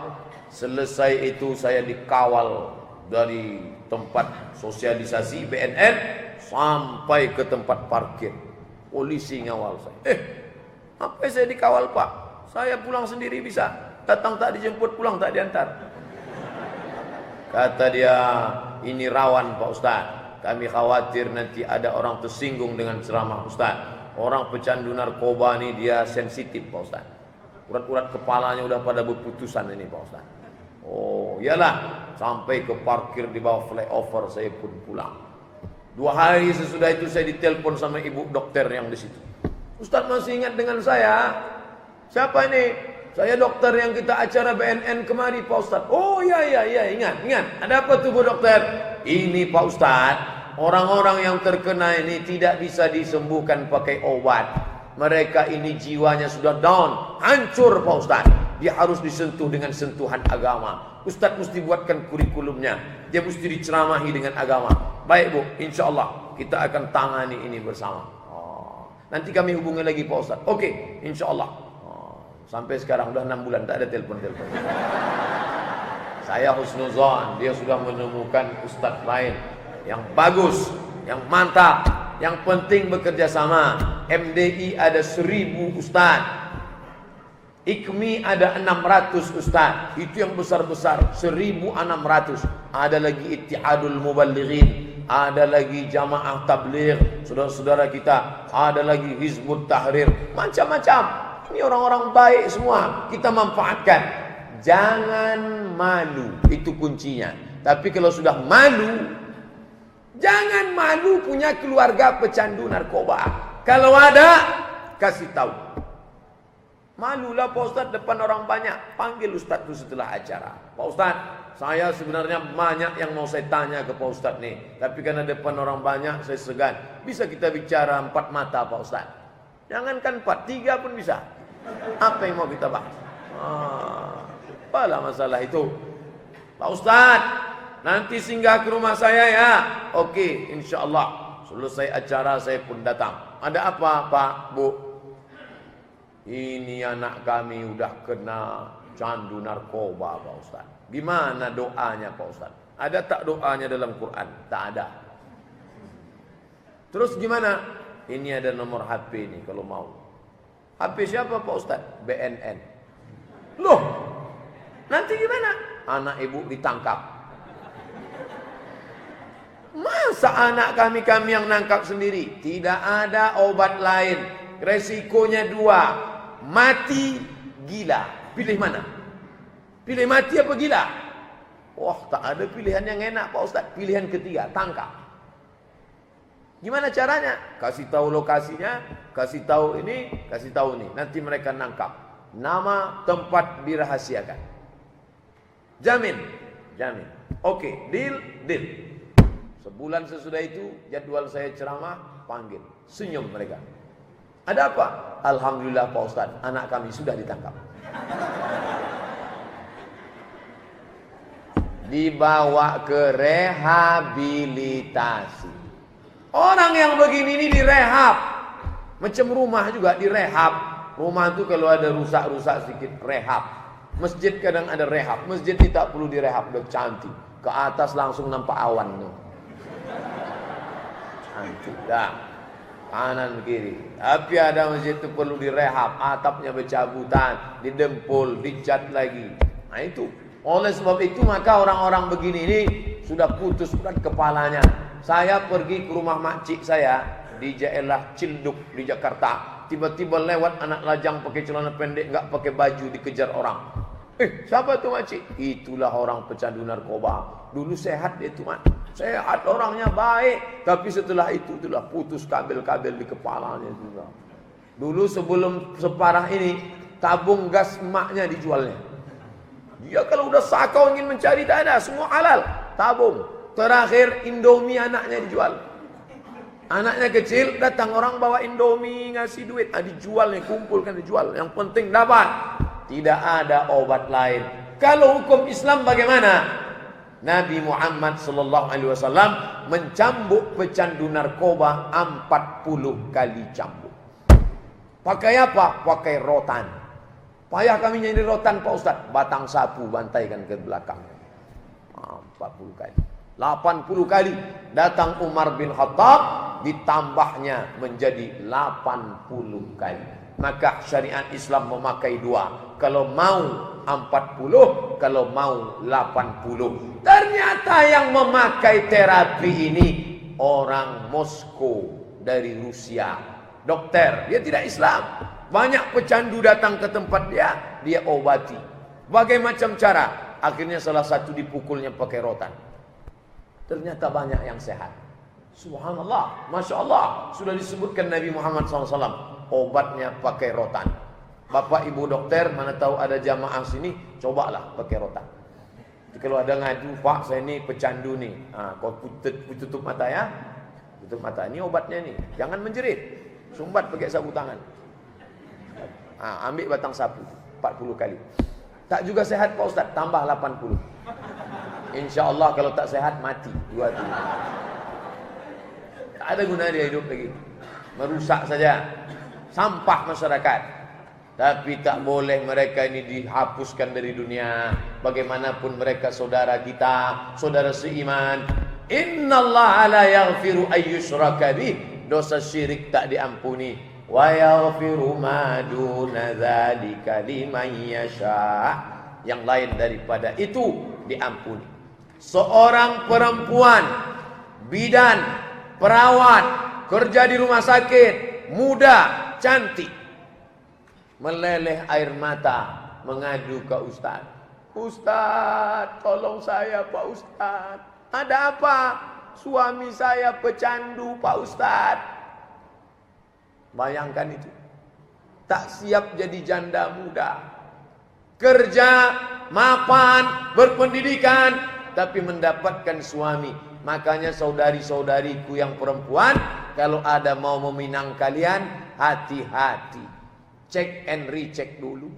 Selesai itu saya dikawal dari tempat sosialisasi BNN sampai ke tempat parkir. Polisi ngawal saya. Apa saya dikawal Pak? Saya pulang sendiri bisa. Datang tak dijemput, pulang tak diantar. Kata dia, ini rawan Pak Ustaz. Kami khawatir nanti ada orang tersinggung dengan ceramah Ustaz. Orang pecandu narkoba ini dia sensitif Pak Ustaz. Urat-urat kepalanya udah pada berputusan ini Pak Ustaz. Iyalah, sampai ke parkir di bawah flyover saya pun pulang. 2 hari sesudah itu saya ditelepon sama ibu dokter yang di situ. Ustaz masih ingat dengan saya? Siapa ini? Saya dokter yang kita acara BNN kemari Pak Ustaz. Iya, ingat. Ada apa tuh Bu dokter? Ini Pak Ustaz, orang-orang yang terkena ini tidak bisa disembuhkan pakai obat. Mereka ini jiwanya sudah down, hancur Pak Ustaz. Dia harus disentuh dengan sentuhan agama. Ustaz mesti buatkan kurikulumnya. Dia mesti diceramahi dengan agama. Baik Bu, insya Allah kita akan tangani ini bersama. Nanti kami hubungi lagi Pak Ustaz. Oke, insya Allah. Sampai sekarang udah 6 bulan tak ada telepon. Saya husnuzon, dia sudah menemukan ustadz lain yang bagus, yang mantap, yang penting bekerja sama. MDI ada 1000 ustadz, IKMI ada 600 ustadz, itu yang besar-besar, 1600. Ada lagi Ittihadul Muballighin, ada lagi Jamaah Tabligh, saudara-saudara kita, ada lagi Hizbut Tahrir, macam-macam. Ini orang-orang baik semua, kita manfaatkan. Jangan malu, itu kuncinya. Tapi kalau sudah malu, jangan malu punya keluarga pecandu narkoba. Kalau ada, kasih tahu. Malulah Pak Ustadz depan orang banyak. Panggil Ustadz itu setelah acara. Pak Ustadz, saya sebenarnya banyak yang mau saya tanya ke Pak Ustadz nih. Tapi karena depan orang banyak saya segan. Bisa kita bicara 4 mata Pak Ustadz? Jangankan 4, 3 pun bisa. Apa yang mau kita bahas? Apalah masalah itu. Pak Ustadz, nanti singgah ke rumah saya ya. Oke, insya Allah. Selesai acara saya pun datang. Ada apa Pak, Bu? Ini anak kami udah kena candu narkoba Pak Ustaz. Gimana doanya Pak Ustaz? Ada tak doanya dalam Quran? Tak ada. Terus gimana? Ini ada nomor HP nih kalau mau. HP siapa Pak Ustaz? BNN. Loh, nanti gimana? Anak ibu ditangkap. Masa anak kami yang nangkap sendiri? Tidak ada obat lain. Resikonya 2. Mati, gila. Pilih mana? Pilih mati apa gila? Wah, tak ada pilihan yang enak Pak Ustaz. Pilihan ketiga, tangkap. Gimana caranya? Kasih tahu lokasinya, kasih tahu ini, kasih tahu ini. Nanti mereka nangkap. Nama, tempat dirahasiakan. Jamin. Jamin. Oke, deal. Sebulan sesudah itu, jadwal saya ceramah, panggil. Senyum mereka. Ada apa? Alhamdulillah Pak Ustaz, anak kami sudah ditangkap. Dibawa ke rehabilitasi. Orang yang begini ini direhab. Macam rumah juga direhab. Rumah itu kalau ada rusak-rusak sedikit, rehab. Masjid kadang ada rehab. Masjid tidak perlu direhab, udah cantik. Ke atas langsung nampak awan tuh. Cantik dah. Kanan kiri. Tapi ada masjid itu perlu direhab, atapnya bercabutan, didempul, dicat lagi. Nah itu. Oleh sebab itu maka orang-orang begini ini sudah putus berat kepalanya. Saya pergi ke rumah makcik saya di daerah Cilduk di Jakarta. Tiba-tiba lewat anak lajang pakai celana pendek, enggak pakai baju, dikejar orang. Siapa tuh makcik? Itulah orang pecandu narkoba. Dulu sehat dia tuh, Mak. Sehat, orangnya baik, tapi setelah itu itulah putus kabel-kabel di kepalanya juga. Dulu sebelum separah ini, tabung gas emaknya dijualnya. Dia kalau udah sakau ingin mencari tak ada, semua halal, tabung. Terakhir Indomie anaknya dijual. Anaknya kecil, datang orang bawa Indomie, ngasih duit, dijual nih, kumpulkan dijual. Yang penting dapat. Tidak ada obat lain. Kalau hukum Islam bagaimana? Nabi Muhammad SAW mencambuk pecandu narkoba 40 kali cambuk. Pakai apa? Pakai rotan. Payah kami nyari rotan Pak Ustaz. Batang sapu bantaikan ke belakang. 40 kali. 80 kali. Datang Umar bin Khattab, ditambahnya menjadi 80 kali. Maka syariat Islam memakai 2. Kalau mau 40, kalau mau 80. Ternyata yang memakai terapi ini orang Moskow dari Rusia. Dokter, dia tidak Islam. Banyak pecandu datang ke tempat dia obati. Bagai macam cara. Akhirnya salah satu dipukulnya pakai rotan. Ternyata banyak yang sehat. Subhanallah, Masya Allah. Sudah disebutkan Nabi Muhammad SAW. Obatnya pakai rotan. Bapak ibu dokter, mana tahu ada jamaah sini, cobalah pakai rotan. Jadi kalau ada ngadu, Pak saya ini pecandu nih. Kau tutup mata ya. Tutup mata, ini obatnya nih. Jangan menjerit. Sumbat pakai sapu tangan. Ambil batang sapu 40 kali. Tak juga sehat Pak Ustaz, tambah 80. Insya Allah kalau tak sehat mati. 2 tahun. Tak ada guna dia hidup lagi. Merusak saja. Sampah masyarakat. Tapi tak boleh mereka ini dihapuskan dari dunia. Bagaimanapun mereka saudara kita, saudara seiman. Innallaha la yaghfiru ayyushraka bih. Dosa syirik tak diampuni. Wa yaghfiru ma duna dzalika liman yasha. Yang lain daripada itu diampuni. Seorang perempuan, bidan, perawat, kerja di rumah sakit, muda, cantik, meleleh air mata, mengadu ke Ustaz. Ustaz, tolong saya Pak Ustaz. Ada apa? Suami saya pecandu Pak Ustaz. Bayangkan itu. Tak siap jadi janda muda. Kerja, mapan, berpendidikan, tapi mendapatkan suami. Makanya saudari-saudariku yang perempuan, kalau ada mau meminang kalian, hati-hati. Cek and recheck dulu.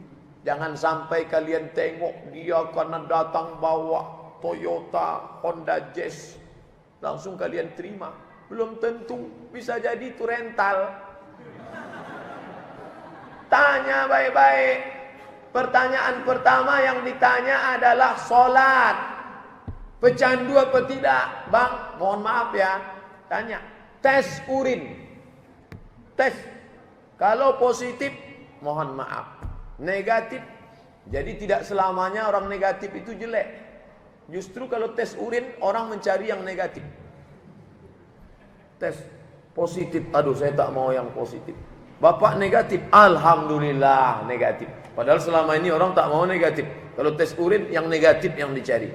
Jangan sampai kalian tengok dia karena datang bawa Toyota, Honda Jazz, langsung kalian terima. Belum tentu, bisa jadi itu rental. Tanya baik-baik. Pertanyaan pertama yang ditanya adalah sholat. Pecandu apa tidak? Bang, mohon maaf ya. Tanya. Tes urin. Tes. Kalau positif, mohon maaf. Negatif. Jadi tidak selamanya orang negatif itu jelek. Justru kalau tes urin, orang mencari yang negatif. Tes positif. Aduh, saya tak mau yang positif. Bapak negatif. Alhamdulillah negatif. Padahal selama ini orang tak mau negatif. Kalau tes urin, yang negatif yang dicari.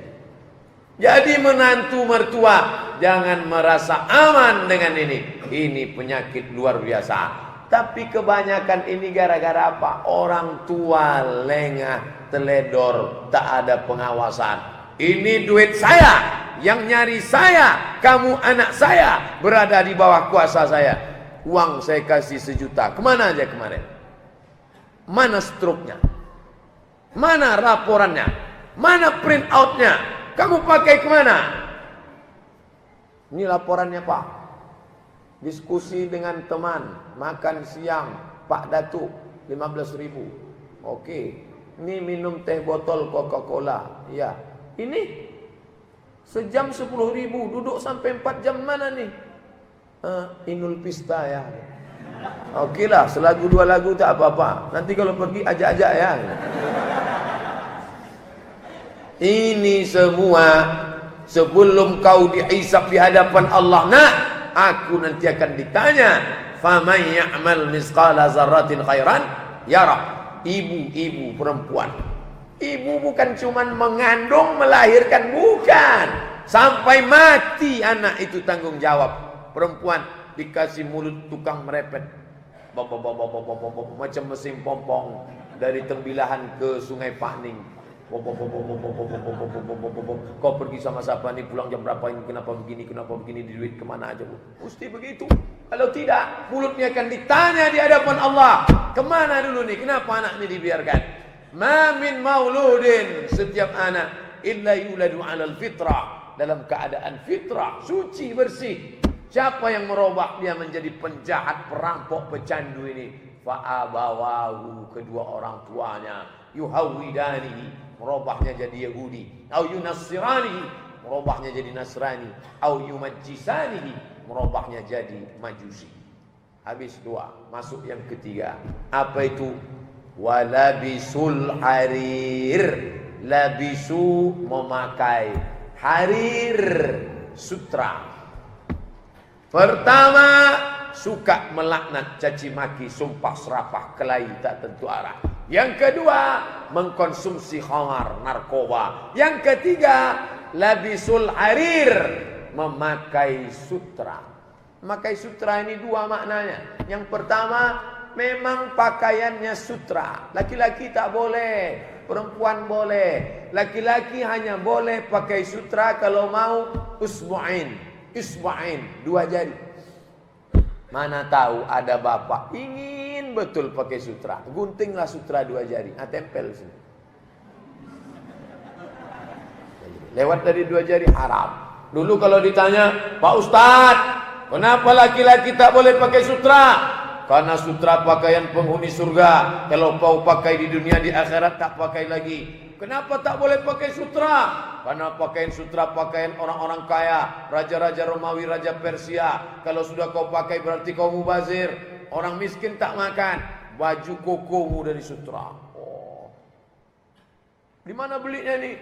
Jadi menantu mertua, jangan merasa aman dengan ini. Ini penyakit luar biasa. Tapi kebanyakan ini gara-gara apa? Orang tua lengah, teledor, tak ada pengawasan. Ini duit saya, yang nyari saya, kamu anak saya, berada di bawah kuasa saya. Uang saya kasih 1 juta. Kemana aja kemarin? Mana struknya? Mana laporannya? Mana print outnya? Kamu pakai kemana? Ini laporannya Pak. Diskusi dengan teman, makan siang, Pak Datuk, 15.000. Oke. Ini minum teh botol Coca-Cola. Ya. Ini sejam 10.000, duduk sampai 4 jam mana nih? Inul Pista ya. Oke lah, selagu 2 lagu tak apa-apa. Nanti kalau pergi ajak-ajak ya. Ini semua sebelum kau dihisab di hadapan Allah. Nak, aku nanti akan ditanya. Faman ya'mal misqala zarratin khairan yara. Ibu-ibu perempuan. Ibu bukan cuman mengandung, melahirkan, bukan. Sampai mati anak itu tanggung jawab. Perempuan dikasih mulut tukang merepet. Macam mesin pompong dari Tembilahan ke Sungai Pakning. Kau pergi sama siapa nih, pulang jam berapa ini, kenapa begini, di duit kemana aja. Mesti begitu. Kalau tidak, mulutnya akan ditanya di hadapan Allah. Kemana dulu nih, kenapa anak ini dibiarkan? Ma min mauludin, setiap anak illa yuladu alal fitrah, dalam keadaan fitrah, suci, bersih. Siapa yang merubah dia menjadi penjahat, perampok, pecandu ini? Fa'abawahu, kedua orang tuanya, yuhawidanihi, merubahnya jadi Yahudi, au yunassiranihi, merubahnya jadi Nasrani, au yumajjisanihi, merubahnya jadi Majusi. Habis 2, masuk yang ketiga. Apa itu? Walabisul harir. Labisu, memakai. Harir, sutra. Pertama, suka melaknat, caci maki, sumpah serapah, kelahi tak tentu arah. Yang kedua, mengkonsumsi khamar, narkoba. Yang ketiga, labisul harir, memakai sutra. Memakai sutra ini 2 maknanya. Yang pertama, memang pakaiannya sutra. Laki-laki tak boleh, perempuan boleh. Laki-laki hanya boleh pakai sutra kalau mau usbu'in. Isba'in, 2 jari. Mana tahu ada bapak ingin betul pakai sutra. Guntinglah sutra 2 jari. Tempel sini. Lewat dari 2 jari haram. Dulu kalau ditanya, Pak Ustadz, kenapa laki-laki tak boleh pakai sutra? Karena sutra pakaian penghuni surga. Kalau kau pakai di dunia, di akhirat tak pakai lagi. Kenapa tak boleh pakai sutra? Karena pakaian sutra pakaian orang-orang kaya, raja-raja Romawi, raja Persia. Kalau sudah kau pakai berarti kau mubazir. Orang miskin tak makan. Baju kokomu dari sutra. Oh. Di mana belinya nih?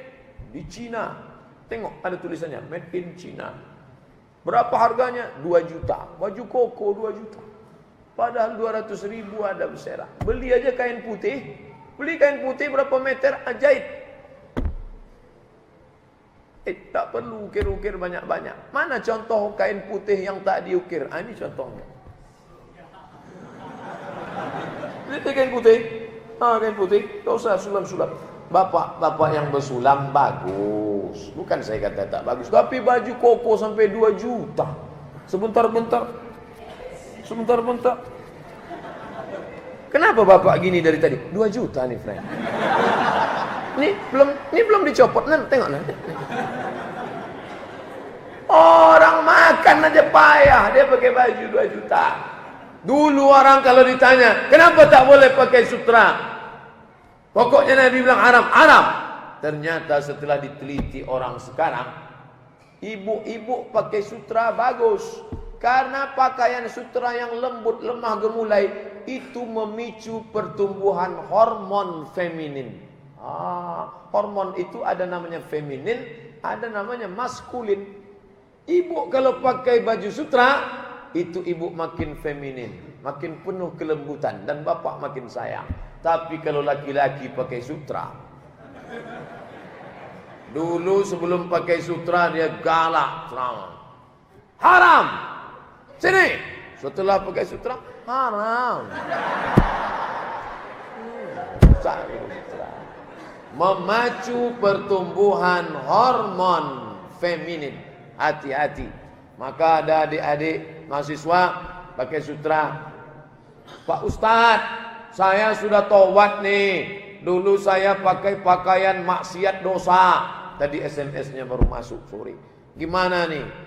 Di Cina. Tengok ada tulisannya made in China. Berapa harganya? 2 juta. Baju koko 2 juta. Padahal 200.000 ada bersera. Beli aja kain putih. Beli kain putih berapa meter? Jahit. Tak perlu ukir-ukir banyak-banyak. Mana contoh kain putih yang tak diukir? Ini contohnya. Lihat kain putih. Kain putih. Tak usah sulap-sulap. Bapak-bapak yang bersulam bagus. Bukan saya kata tak bagus. Tapi baju koko sampai 2 juta. Sebentar-bentar. Kenapa bapak gini dari tadi? 2 juta nih, friend. Ini belum dicopot. Tengok nanti. Orang makan aja payah. Dia pakai baju 2 juta. Dulu orang kalau ditanya, kenapa tak boleh pakai sutra? Pokoknya Nabi bilang haram. Ternyata setelah diteliti orang sekarang, ibu-ibu pakai sutra bagus. Karena pakaian sutra yang lembut, lemah gemulai, itu memicu pertumbuhan hormon feminin. Hormon itu ada namanya feminin, ada namanya maskulin. Ibu kalau pakai baju sutra, itu ibu makin feminin, makin penuh kelembutan, dan bapak makin sayang. Tapi kalau laki-laki pakai sutra, dulu sebelum pakai sutra dia galak, serangan. Haram. Sini. Setelah pakai sutra, haram. Memacu pertumbuhan hormon feminin. Hati-hati. Maka ada adik-adik mahasiswa pakai sutra. Pak Ustadz, saya sudah tobat nih. Dulu saya pakai pakaian maksiat dosa. Tadi SMS-nya baru masuk sore. Gimana nih?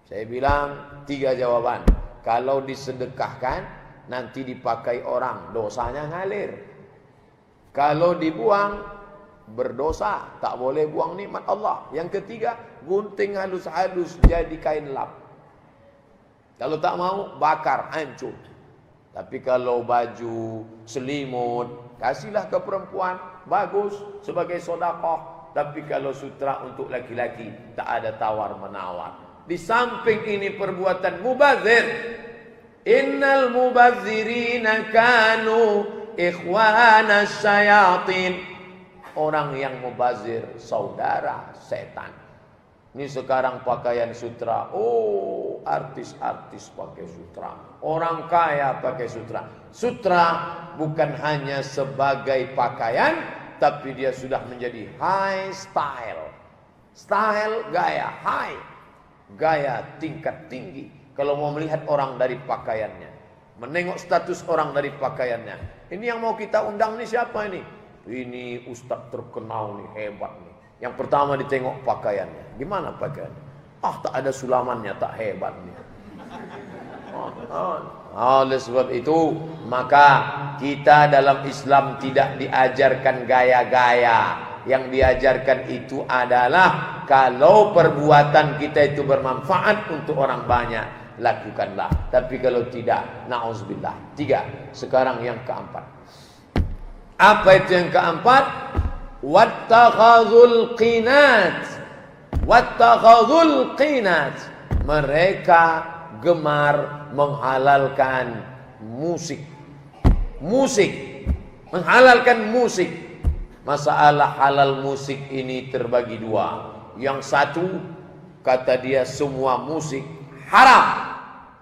Saya bilang 3 jawaban. Kalau disedekahkan, nanti dipakai orang, dosanya ngalir. Kalau dibuang, berdosa, tak boleh buang nikmat Allah. Yang ketiga, gunting halus-halus jadi kain lap. Kalau tak mau, bakar, hancur. Tapi kalau baju selimut, kasihlah ke perempuan, bagus sebagai sedekah. Tapi kalau sutra untuk laki-laki, tak ada tawar-menawar. Di samping ini perbuatan mubazir. Innal mubazirina kanu ikhwana syayatin. Orang yang mubazir saudara setan. Ini sekarang pakaian sutra. Oh, artis-artis pakai sutra. Orang kaya pakai sutra. Sutra bukan hanya sebagai pakaian, tapi dia sudah menjadi high style. Style gaya high. Gaya tingkat tinggi. Kalau mau melihat orang dari pakaiannya, menengok status orang dari pakaiannya. Ini yang mau kita undang nih siapa ini? Ini ustadz terkenal nih, hebat nih. Yang pertama ditengok pakaiannya. Gimana pakaiannya? Tak ada sulamannya, tak hebat nih. Oleh sebab itu, maka kita dalam Islam tidak diajarkan gaya-gaya. Yang diajarkan itu adalah kalau perbuatan kita itu bermanfaat untuk orang banyak, lakukanlah. Tapi kalau tidak, na'udzubillah. 3. Sekarang yang keempat. Apa itu yang keempat? Wattakhadhul qinat. Wattakhadhul qinat. Mereka gemar menghalalkan musik. Menghalalkan musik. Masalah halal musik ini terbagi 2. Yang satu, kata dia semua musik haram.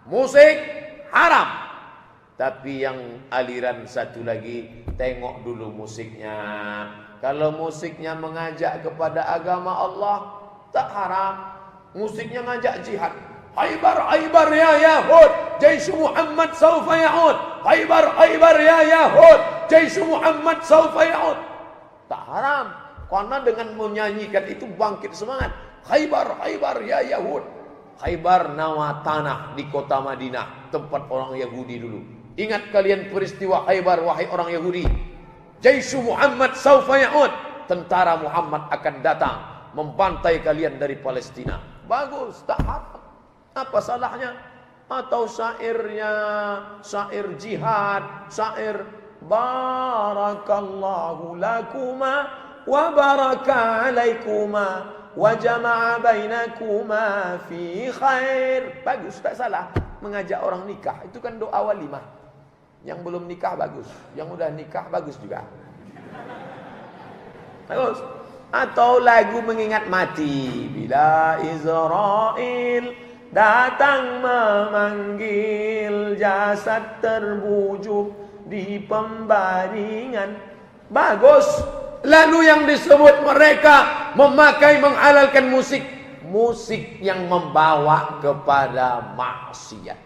Musik haram. Tapi yang aliran satu lagi, tengok dulu musiknya. Kalau musiknya mengajak kepada agama Allah, tak haram. Musiknya ngajak jihad. Haibar ya Yahud, Jaish Muhammad saufa ya'ud. Haibar ya Yahud, Jaish Muhammad saufa ya'ud. Tak haram. Karena dengan menyanyikan itu bangkit semangat. Haibar ya Yahud. Khaybar nawa tanah di kota Madinah, tempat orang Yahudi dulu. Ingat kalian peristiwa Khaybar, wahai orang Yahudi. Jaisu Muhammad saufa ya'ud. Tentara Muhammad akan datang membantai kalian dari Palestina. Bagus, tak apa. Apa salahnya? Atau syairnya, syair jihad, syair barakallahu lakuma wa baraka alaikuma wa jama'a bainakuma fi khair. Bagus, tak salah. Mengajak orang nikah, itu kan doa walimah. Yang belum nikah bagus, yang udah nikah bagus juga. Bagus. Atau lagu mengingat mati. Bila Israel datang memanggil, jasad terbujur di pembaringan. Bagus. Lalu yang disebut mereka memakai, menghalalkan musik. Musik yang membawa kepada maksiat.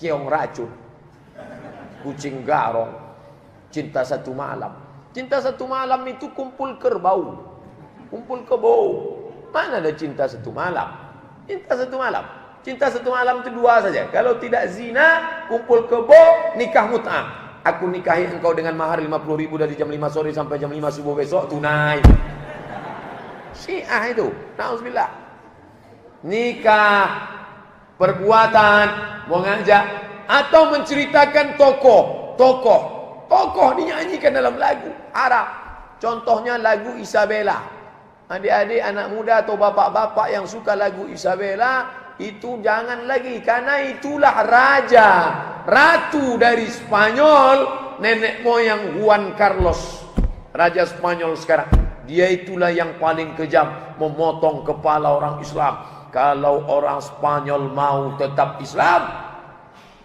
Keong racun, kucing garong, cinta satu malam. Cinta satu malam itu kumpul kerbau, kumpul kebo. Mana ada cinta satu malam? Cinta satu malam. Cinta satu malam itu dua saja. Kalau tidak zina, kumpul kebo, nikah mut'ah. Aku nikahi engkau dengan mahar 50.000 dari jam 5 sore sampai jam 5 subuh besok, tunai. Syiah itu, na'udzubillah. Nikah, perbuatan, mengajak, atau menceritakan tokoh dinyanyikan dalam lagu Arab. Contohnya lagu Isabella. Adik-adik, anak muda atau bapak-bapak yang suka lagu Isabella, itu jangan lagi, karena itulah raja, ratu dari Spanyol, nenek moyang Juan Carlos, raja Spanyol sekarang. Dia itulah yang paling kejam, memotong kepala orang Islam. Kalau orang Spanyol mau tetap Islam,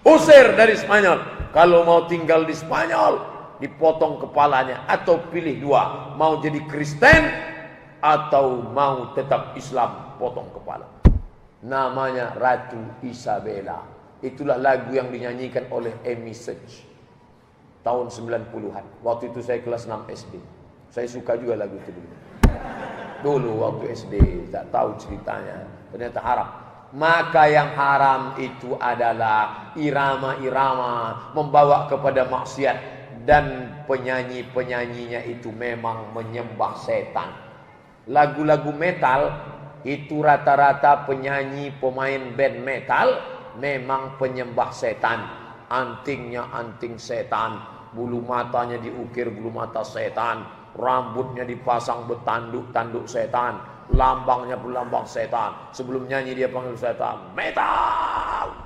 usir dari Spanyol. Kalau mau tinggal di Spanyol, dipotong kepalanya. Atau pilih dua, mau jadi Kristen atau mau tetap Islam, potong kepala. Namanya Ratu Isabella. Itulah lagu yang dinyanyikan oleh Amy Search tahun 90-an. Waktu itu saya kelas 6 SD. Saya suka juga lagu itu dulu. Dulu waktu SD, tak tahu ceritanya. Ternyata haram. Maka yang haram itu adalah irama-irama membawa kepada maksiat, dan penyanyi-penyanyinya itu memang menyembah setan. Lagu-lagu metal itu rata-rata penyanyi pemain band metal memang penyembah setan. Antingnya anting setan, bulu matanya diukir bulu mata setan, rambutnya dipasang bertanduk-tanduk setan, lambangnya berlambang setan. Sebelum nyanyi dia panggil setan, metal,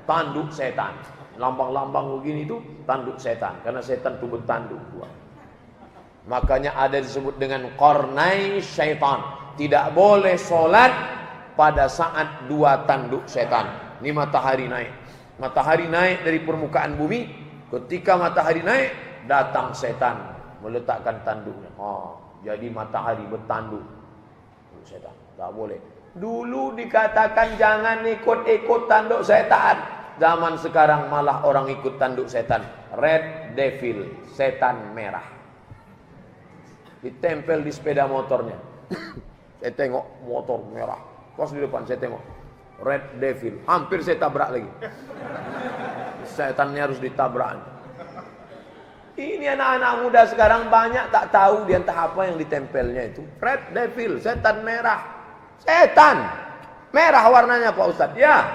tanduk setan. Lambang-lambang begini itu tanduk setan, karena setan itu bertanduk. Makanya ada disebut dengan kornai syaitan. Tidak boleh sholat pada saat dua tanduk setan. Ini matahari naik. Matahari naik dari permukaan bumi. Ketika matahari naik, datang setan meletakkan tanduknya. Jadi matahari bertanduk. Setan, tak boleh. Dulu dikatakan jangan ikut-ikut tanduk setan. Zaman sekarang malah orang ikut tanduk setan. Red devil, setan merah. Ditempel di sepeda motornya. Saya tengok motor merah. Pas di depan saya tengok red devil. Hampir saya tabrak lagi. Setannya harus ditabrak. Ini anak-anak muda sekarang banyak tak tahu di antara apa yang ditempelnya itu. Red devil, setan merah. Setan merah warnanya Pak Ustadz. Ya,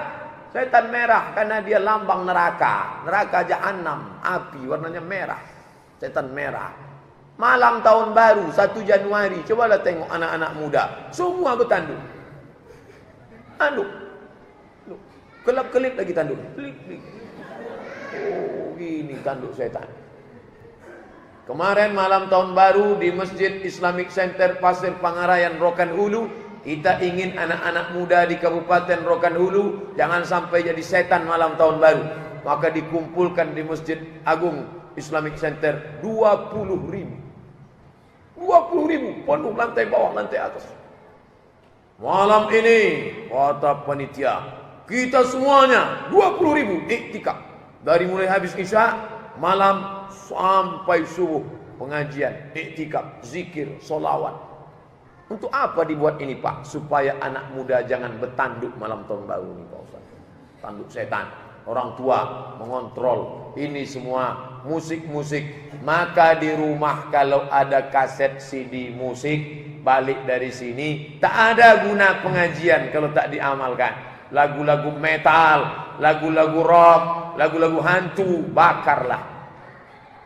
setan merah karena dia lambang neraka. Neraka jahanam, api warnanya merah. Setan merah. Malam tahun baru 1 Januari, cobalah tengok anak-anak muda, semua bertanduk. Tanduk. Kelap-kelip lagi tanduk. Klik-klik. Oh, ini tanduk setan. Kemarin malam tahun baru di Masjid Islamic Center Pasir Pangarayan Rokan Hulu, kita ingin anak-anak muda di Kabupaten Rokan Hulu jangan sampai jadi setan malam tahun baru. Maka dikumpulkan di Masjid Agung Islamic Center 20.000. 20.000 penuh lantai bawah, lantai atas. Malam ini kata panitia, kita semuanya 20.000 iktikaf. Dari mulai habis isya malam sampai subuh pengajian, iktikaf, zikir, solawat. Untuk apa dibuat ini Pak? Supaya anak muda jangan bertanduk malam tahun baru ini Pak Ustaz. Tanduk setan. Orang tua mengontrol ini semua musik-musik. Maka di rumah kalau ada kaset CD musik, balik dari sini, tak ada guna pengajian kalau tak diamalkan. Lagu-lagu metal, lagu-lagu rock, lagu-lagu hantu, bakarlah.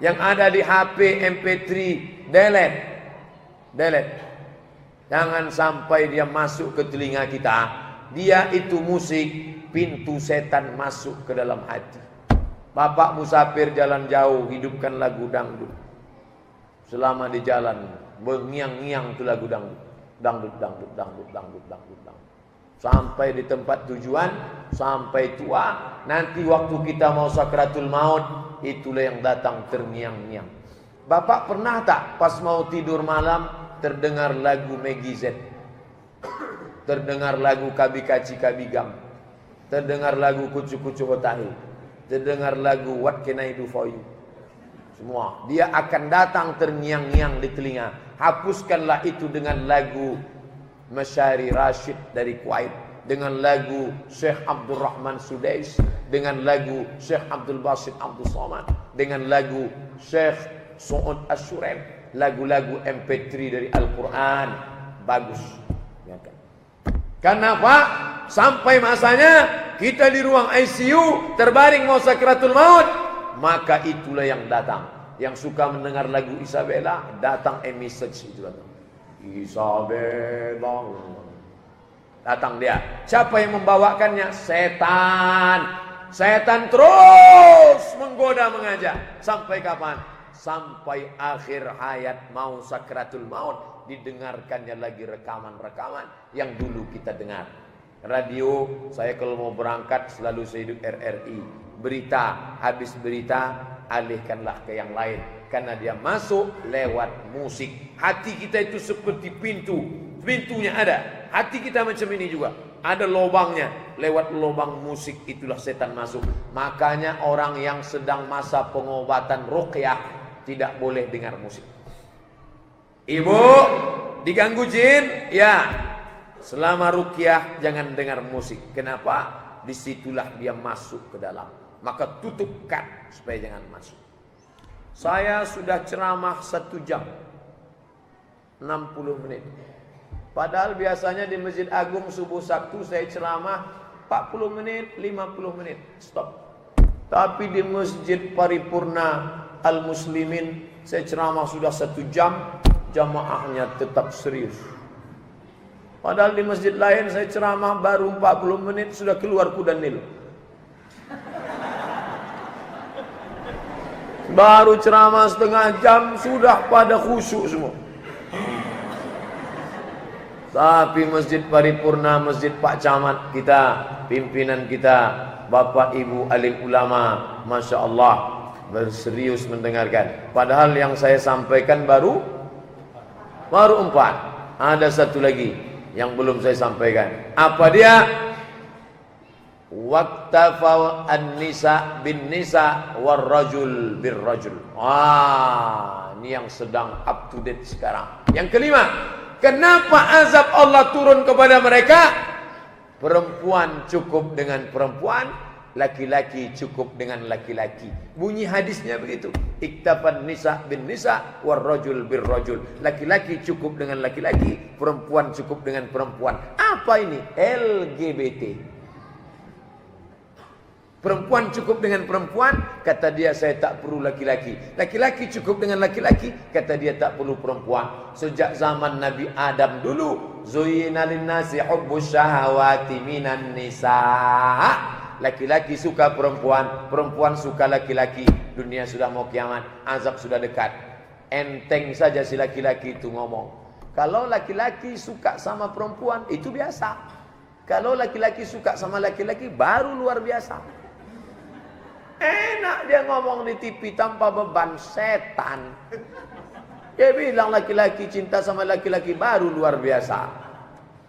Yang ada di HP, MP3, delete. Jangan sampai dia masuk ke telinga kita. Dia itu musik, pintu setan masuk ke dalam hati. Bapak musafir jalan jauh, hidupkan lagu dangdut. Selama di jalan, mengiang-ngiang itu lagu dangdut. Dangdut. Sampai di tempat tujuan, sampai tua, nanti waktu kita mau sakratul maut, itulah yang datang terngiang-ngiang. Bapak pernah tak pas mau tidur malam terdengar lagu Maggie Z, terdengar lagu Kabikaci Kabigam, terdengar lagu Kucu-Kucu Hotahi, terdengar lagu What Can I Do For You? Semua dia akan datang terngiang-ngiang di telinga. Hapuskanlah itu dengan lagu Masyari Rashid dari Kuwait, dengan lagu Syekh Abdul Rahman Sudais, dengan lagu Syekh Abdul Basit Abdul Somad, dengan lagu Syekh Su'ud Asyurem, lagu-lagu MP3 dari Al-Quran. Bagus. Kenapa? Sampai masanya kita di ruang ICU terbaring mau sakratul maut, maka itulah yang datang. Yang suka mendengar lagu Isabella, datang message itu datang. Isabella, datang dia. Siapa yang membawakannya? Setan. Setan terus menggoda, mengajak. Sampai kapan? Sampai akhir hayat mau sakratul maut, didengarkannya lagi rekaman-rekaman yang dulu kita dengar. Radio, saya kalau mau berangkat selalu saya hidup RRI. Berita, habis berita alihkanlah ke yang lain, karena dia masuk lewat musik. Hati kita itu seperti pintu, pintunya ada. Hati kita macam ini juga, ada lubangnya. Lewat lubang musik itulah setan masuk. Makanya orang yang sedang masa pengobatan ruqyah tidak boleh dengar musik. Ibu diganggu jin, ya selama ruqyah jangan dengar musik. Kenapa? Disitulah dia masuk ke dalam. Maka tutupkan supaya jangan masuk. Saya sudah ceramah 1 jam 60 menit. Padahal biasanya di Masjid Agung subuh Sabtu saya ceramah 40 menit, 50 menit, stop. Tapi di Masjid Paripurna Al-Muslimin saya ceramah sudah 1 jam, jamaahnya tetap serius. Padahal di masjid lain saya ceramah baru 40 menit sudah keluar kuda Nil. Baru ceramah setengah jam sudah pada khusyuk semua. Tapi Masjid Paripurna, Masjid Pak Camat kita, pimpinan kita, Bapak Ibu alim ulama, Masya Allah, berserius mendengarkan. Padahal yang saya sampaikan baru 4. Ada 1 lagi yang belum saya sampaikan. Apa dia? Waqtafau an-nisa bin nisa war rajul bir rajul. Ini yang sedang up to date sekarang. Yang kelima, kenapa azab Allah turun kepada mereka? Perempuan cukup dengan perempuan, laki-laki cukup dengan laki-laki. Bunyi hadisnya begitu. Iktafan nisa bin nisa war rajul bir rajul. Laki-laki cukup dengan laki-laki, perempuan cukup dengan perempuan. Apa ini? LGBT. Perempuan cukup dengan perempuan, kata dia saya tak perlu laki-laki. Laki-laki cukup dengan laki-laki, kata dia tak perlu perempuan. Sejak zaman Nabi Adam dulu, zuyyina lin-nasi hubbus syahawati minan nisa. Laki-laki suka perempuan, perempuan suka laki-laki. Dunia sudah mau kiamat, azab sudah dekat. Enteng saja si laki-laki itu ngomong. Kalau laki-laki suka sama perempuan, itu biasa. Kalau laki-laki suka sama laki-laki, baru luar biasa. Enak dia ngomong di TV tanpa beban, setan. Dia bilang laki-laki cinta sama laki-laki baru luar biasa.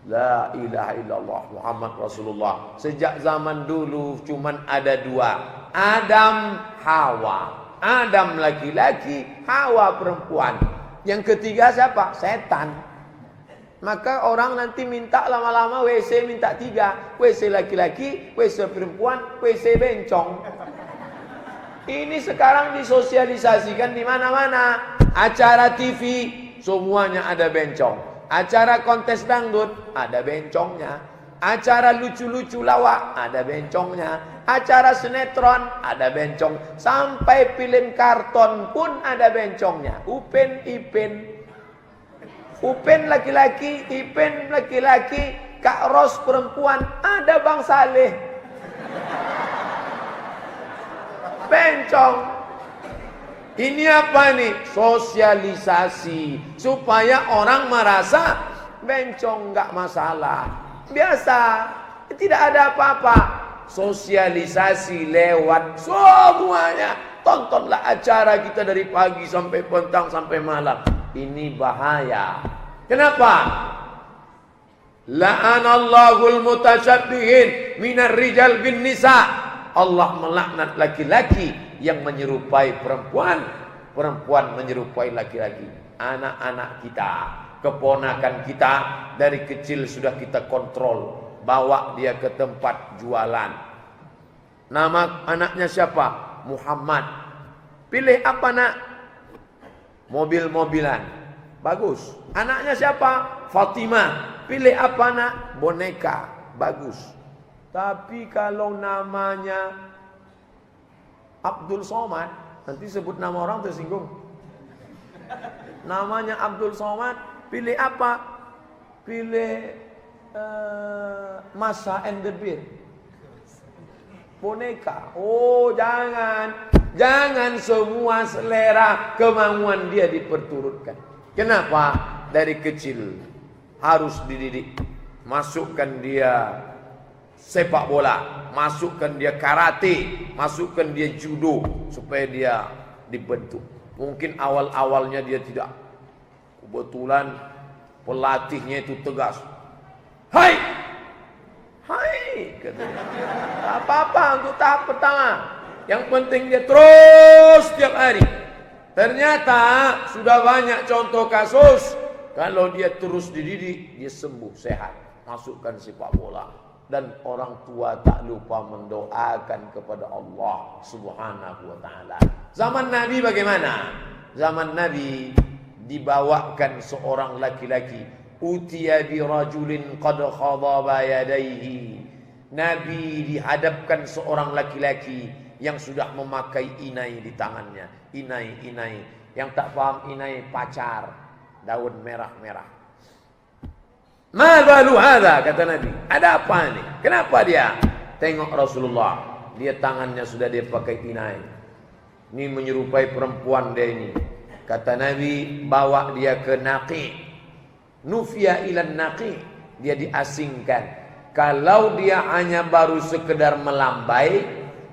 La ilaha illallah Muhammad Rasulullah. Sejak zaman dulu cuman ada 2, Adam, Hawa. Adam laki-laki, Hawa perempuan. Yang ketiga siapa? Setan. Maka orang nanti minta lama-lama WC minta 3. WC laki-laki, WC perempuan, WC bencong. Ini sekarang disosialisasikan di mana-mana. Acara TV semuanya ada bencong. Acara kontes dangdut ada bencongnya. Acara lucu-lucu lawak ada bencongnya. Acara sinetron ada bencong. Sampai film karton pun ada bencongnya. Upen Ipin. Upen laki-laki, Ipen laki-laki, Kak Ros perempuan, ada Bang Saleh. Bencong. Ini apa nih? Sosialisasi. Supaya orang merasa bencong nggak masalah. Biasa. Tidak ada apa-apa. Sosialisasi lewat semuanya. Tontonlah acara kita dari pagi sampai petang sampai malam. Ini bahaya. Kenapa? La'anallahul mutasyabbihin minar rijal bin nisa. Allah melaknat laki-laki yang menyerupai perempuan, perempuan menyerupai laki-laki. Anak-anak kita, keponakan kita dari kecil sudah kita kontrol, bawa dia ke tempat jualan. Nama anaknya siapa? Muhammad. Pilih apa nak? Mobil-mobilan. Bagus. Anaknya siapa? Fatimah. Pilih apa nak? Boneka. Bagus. Tapi kalau namanya Abdul Somad, nanti sebut nama orang tersinggung. Namanya Abdul Somad, pilih apa? Pilih Masa and the Bear. Boneka. Oh, jangan. Jangan semua selera kemauan dia diperturutkan. Kenapa? Dari kecil harus dididik. Masukkan dia sepak bola, masukkan dia karate, masukkan dia judo, supaya dia dibentuk. Mungkin awal-awalnya dia tidak. Kebetulan pelatihnya itu tegas. Hai! Hai! Katanya. Apa-apa untuk tahap pertama. Yang penting dia terus setiap hari. Ternyata sudah banyak contoh kasus. Kalau dia terus dididik, dia sembuh, sehat. Masukkan sepak bola. Dan orang tua tak lupa mendoakan kepada Allah Subhanahu wa ta'ala. Zaman Nabi bagaimana? Zaman Nabi dibawakan seorang laki-laki. Utiya bi rajulin qad khadaba yadayhi. Nabi dihadapkan seorang laki-laki yang sudah memakai inai di tangannya. Inai. Yang tak paham inai pacar. Daun merah-merah. Ma balu hadha, kata Nabi. Ada apa ini? Kenapa dia? Tengok Rasulullah. Dia tangannya sudah dia pakai inai. Ini menyerupai perempuan dia ini. Kata Nabi, bawa dia ke Naqi. Nufiya ilan Naqi. Dia diasingkan. Kalau dia hanya baru sekedar melambai,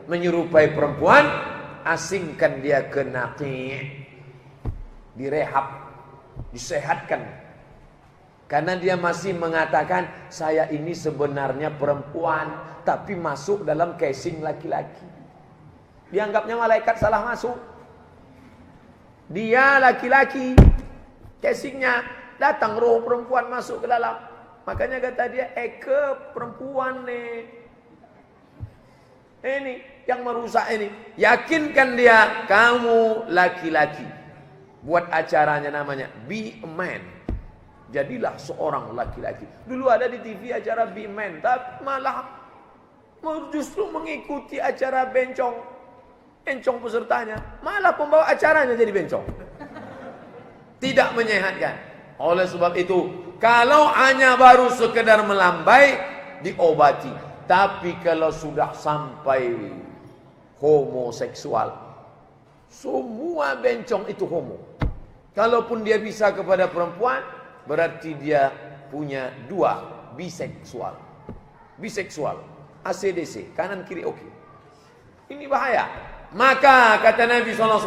menyerupai perempuan, asingkan dia ke Naqi. Direhab, disehatkan. Karena dia masih mengatakan, saya ini sebenarnya perempuan, tapi masuk dalam casing laki-laki. Dianggapnya malaikat salah masuk. Dia laki-laki, casingnya datang roh perempuan masuk ke dalam. Makanya kata dia, ke perempuan nih. Ini yang merusak ini. Yakinkan dia, kamu laki-laki. Buat acaranya namanya Be a Man. Jadilah seorang laki-laki. Dulu ada di TV acara Be a Man, tapi malah justru mengikuti acara bencong. Bencong pesertanya. Malah pembawa acaranya jadi bencong. Tidak menyehatkan. Oleh sebab itu, kalau hanya baru sekedar melambai, diobati. Tapi kalau sudah sampai homoseksual, semua bencong itu homo. Kalaupun dia bisa kepada perempuan, berarti dia punya dua, biseksual. Biseksual, ACDC, kanan kiri oke. Ini bahaya. Maka kata Nabi SAW,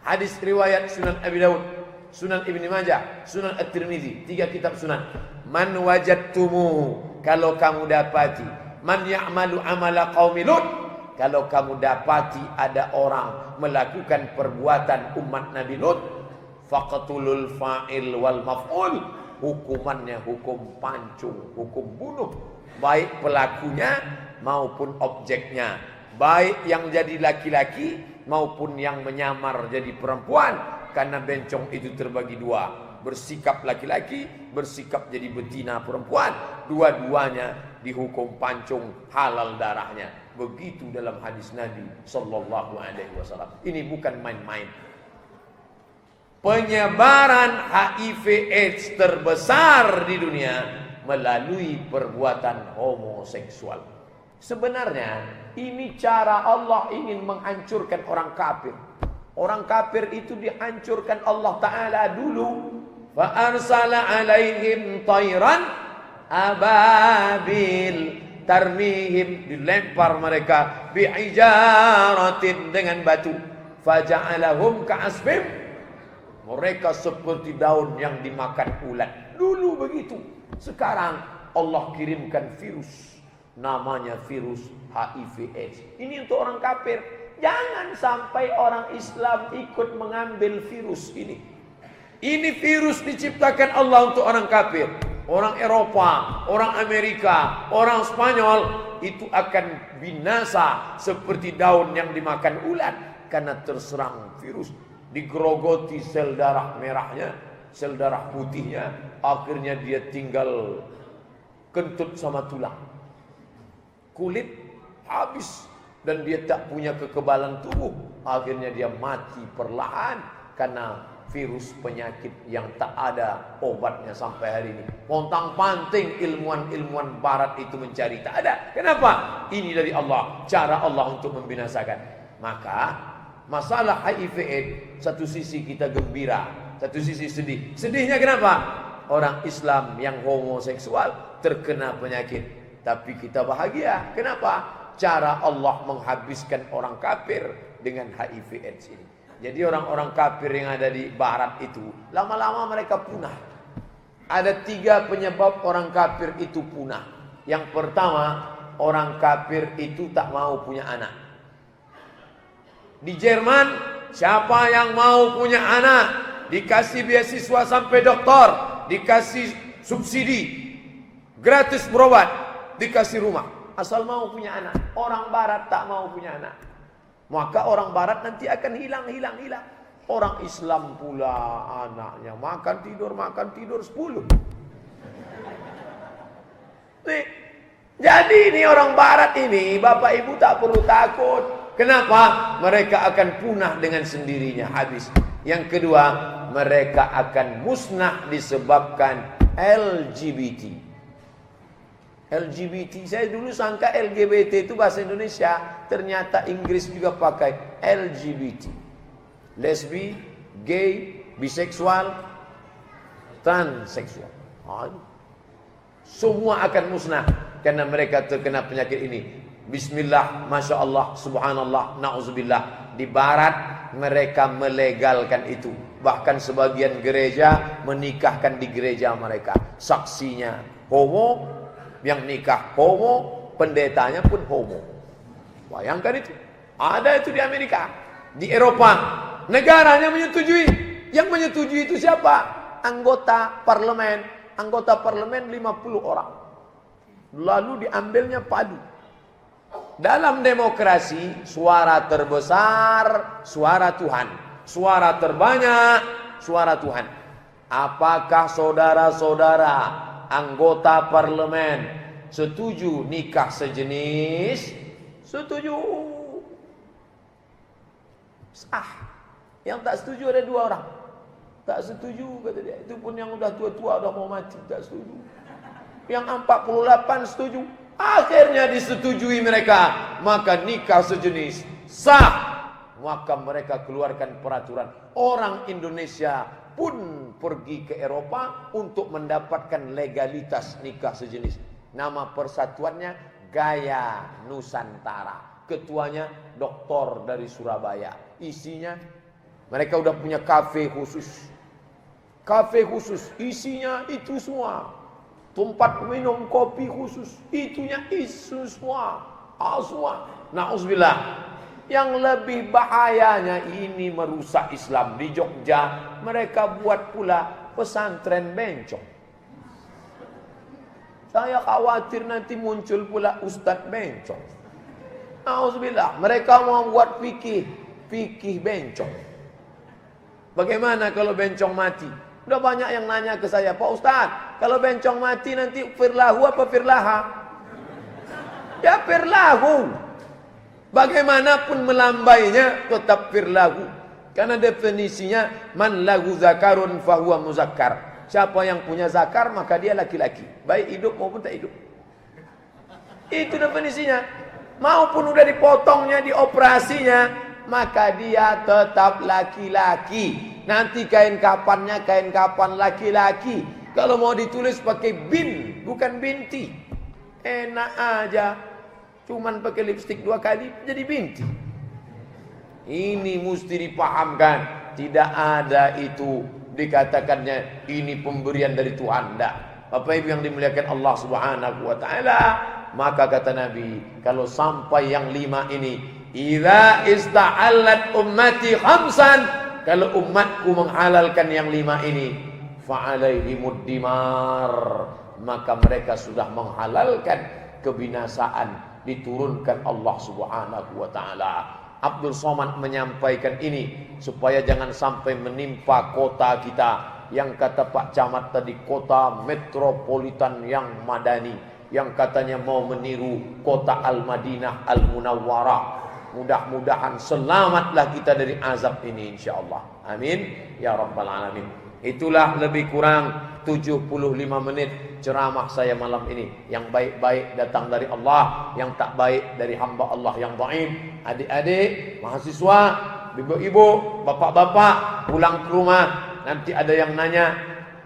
hadis riwayat Sunan Abi Dawud, Sunan Ibn Majah, Sunan At-Tirmidzi, 3 kitab Sunan. Man wajadtumu, kalau kamu dapati, man ya'malu amala qaumi Lut, kalau kamu dapati ada orang melakukan perbuatan umat Nabi Lut, faqtulul fa'il wal maf'ul, hukumannya hukum pancung, hukum bunuh. Baik pelakunya maupun objeknya. Baik yang jadi laki-laki maupun yang menyamar jadi perempuan. Karena bencong itu terbagi dua. Bersikap laki-laki, bersikap jadi betina perempuan. Dua-duanya dihukum pancung, halal darahnya. Begitu dalam hadis Nabi sallallahu alaihi wasallam. Ini bukan main-main. Penyebaran HIV/AIDS terbesar di dunia melalui perbuatan homoseksual. Sebenarnya ini cara Allah ingin menghancurkan orang kafir. Orang kafir itu dihancurkan Allah Ta'ala dulu. Fa arsala alaihim tayran ababil, tarmihim, dilempar mereka bi'ijaratin, dengan batu. Faja'alahum ka'asfim, mereka seperti daun yang dimakan ulat. Dulu begitu. Sekarang Allah kirimkan virus, namanya virus HIV/AIDS. Ini untuk orang kafir. Jangan sampai orang Islam ikut mengambil virus ini. Ini virus diciptakan Allah untuk orang kafir. Orang Eropa, orang Amerika, orang Spanyol itu akan binasa seperti daun yang dimakan ulat karena terserang virus. Digerogoti sel darah merahnya, sel darah putihnya, akhirnya dia tinggal kentut sama tulang. Kulit habis dan dia tak punya kekebalan tubuh. Akhirnya dia mati perlahan karena virus penyakit yang tak ada obatnya sampai hari ini. Pontang-panting ilmuwan-ilmuwan barat itu mencari, tak ada. Kenapa? Ini dari Allah, cara Allah untuk membinasakan. Maka masalah HIV/AIDS, satu sisi kita gembira, satu sisi sedih. Sedihnya kenapa? Orang Islam yang homoseksual terkena penyakit. Tapi kita bahagia. Kenapa? Cara Allah menghabiskan orang kafir dengan HIV/AIDS ini. Jadi orang-orang kafir yang ada di barat itu, lama-lama mereka punah. Ada 3 penyebab orang kafir itu punah. Yang pertama, orang kafir itu tak mau punya anak. Di Jerman, siapa yang mau punya anak dikasih beasiswa sampai doktor, dikasih subsidi, gratis berobat, dikasih rumah, asal mau punya anak. Orang barat tak mau punya anak. Maka orang barat nanti akan hilang. Orang Islam pula anaknya makan tidur 10. Nih, jadi ini orang barat ini, Bapak Ibu tak perlu takut. Kenapa? Mereka akan punah dengan sendirinya, habis. Yang kedua, mereka akan musnah disebabkan LGBT. LGBT, saya dulu sangka LGBT itu bahasa Indonesia, ternyata Inggris juga pakai LGBT. Lesbi, gay, biseksual, transseksual. Semua akan musnah karena mereka terkena penyakit ini. Bismillah, Masya Allah, Subhanallah, Na'udzubillah. Di barat mereka melegalkan itu. Bahkan sebagian gereja menikahkan di gereja mereka. Saksinya homo, yang nikah homo, pendetanya pun homo. Bayangkan itu. Ada itu di Amerika, di Eropa. Negaranya menyetujui. Yang menyetujui itu siapa? Anggota parlemen. Anggota parlemen 50 orang. Lalu diambilnya padu. Dalam demokrasi, suara terbesar, suara Tuhan. Suara terbanyak, suara Tuhan. Apakah saudara-saudara anggota parlemen setuju nikah sejenis? Setuju. Sah. Yang tak setuju ada 2 orang. Tak setuju kata dia. Itu pun yang udah tua-tua, udah mau mati, tak setuju. Yang 48 setuju. Akhirnya disetujui mereka. Maka nikah sejenis sah. Maka mereka keluarkan peraturan. Orang Indonesia pun pergi ke Eropa untuk mendapatkan legalitas nikah sejenis. Nama persatuannya Gaya Nusantara. Ketuanya doktor dari Surabaya. Isinya mereka udah punya kafe khusus. Kafe khusus, isinya itu semua. Tempat minum kopi khusus, itunya isu semua. Semua. Na'udzubillah. Yang lebih bahayanya ini merusak Islam. Di Jogja mereka buat pula pesantren bencong. Saya khawatir nanti muncul pula Ustadz bencong. Auzubillah, mereka mau buat fikih bencong. Bagaimana kalau bencong mati? Udah banyak yang nanya ke saya, Pak Ustadz, kalau bencong mati nanti firlahu apa firlaha? Ya firlahu. Bagaimanapun melambainya tetap firlahu. Karena definisinya man lahu zakarun fahuwa muzakkar. Siapa yang punya zakar maka dia laki-laki, baik hidup maupun tak hidup. Itu definisinya. Maupun udah dipotongnya, dioperasinya, maka dia tetap laki-laki. Nanti kain kapannya kain kapan laki-laki. Kalau mau ditulis pakai bin, bukan binti. Enak aja. Cuman pakai lipstik 2 kali jadi binti. Ini mesti dipahamkan. Tidak ada itu dikatakannya ini pemberian dari Tuhan. Tidak. Bapak Ibu yang dimuliakan Allah Subhanahu wa taala, maka kata Nabi, kalau sampai yang 5 ini, idza ista'allat ummati khamsan, kalau umatku menghalalkan yang 5 ini, fa'alaihimud dimar, maka mereka sudah menghalalkan kebinasaan, diturunkan Allah Subhanahu wa taala. Abdul Somad menyampaikan ini supaya jangan sampai menimpa kota kita yang kata Pak Camat tadi, kota metropolitan yang madani, yang katanya mau meniru kota Al-Madinah Al-Munawwarah. Mudah-mudahan selamatlah kita dari azab ini insyaallah. Amin ya rabbal alamin. Itulah lebih kurang 75 menit ceramah saya malam ini. Yang baik-baik datang dari Allah, yang tak baik dari hamba Allah yang dhaif. Adik-adik, mahasiswa, ibu-ibu, bapak-bapak, pulang ke rumah, nanti ada yang nanya,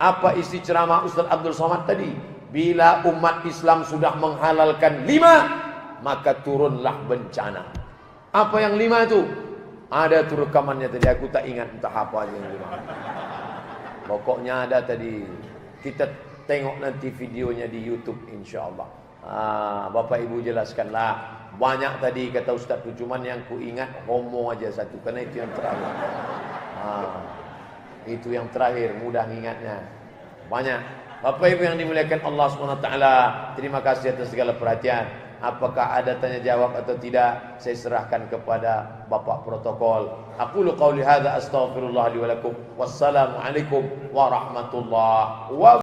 apa isi ceramah Ustaz Abdul Somad tadi? Bila umat Islam sudah menghalalkan 5, maka turunlah bencana. Apa yang 5 itu? Ada tuh rekamannya tadi, aku tak ingat entah apa aja yang 5. Pokoknya ada tadi. Kita tengok nanti videonya di YouTube insyaallah. Bapak Ibu jelaskanlah. Banyak tadi kata Ustaz tu, cuman yang ku ingat homo aja satu, karena itu yang terakhir. Itu yang terakhir, mudah ingatnya. Banyak. Bapak Ibu yang dimuliakan Allah SWT, terima kasih atas segala perhatian. Apakah ada tanya jawab atau tidak, saya serahkan kepada Bapak protokol. Aqulu qauli hadza astaghfirullah li wa lakum. Wassalamualaikum warahmatullahi wabarakatuh.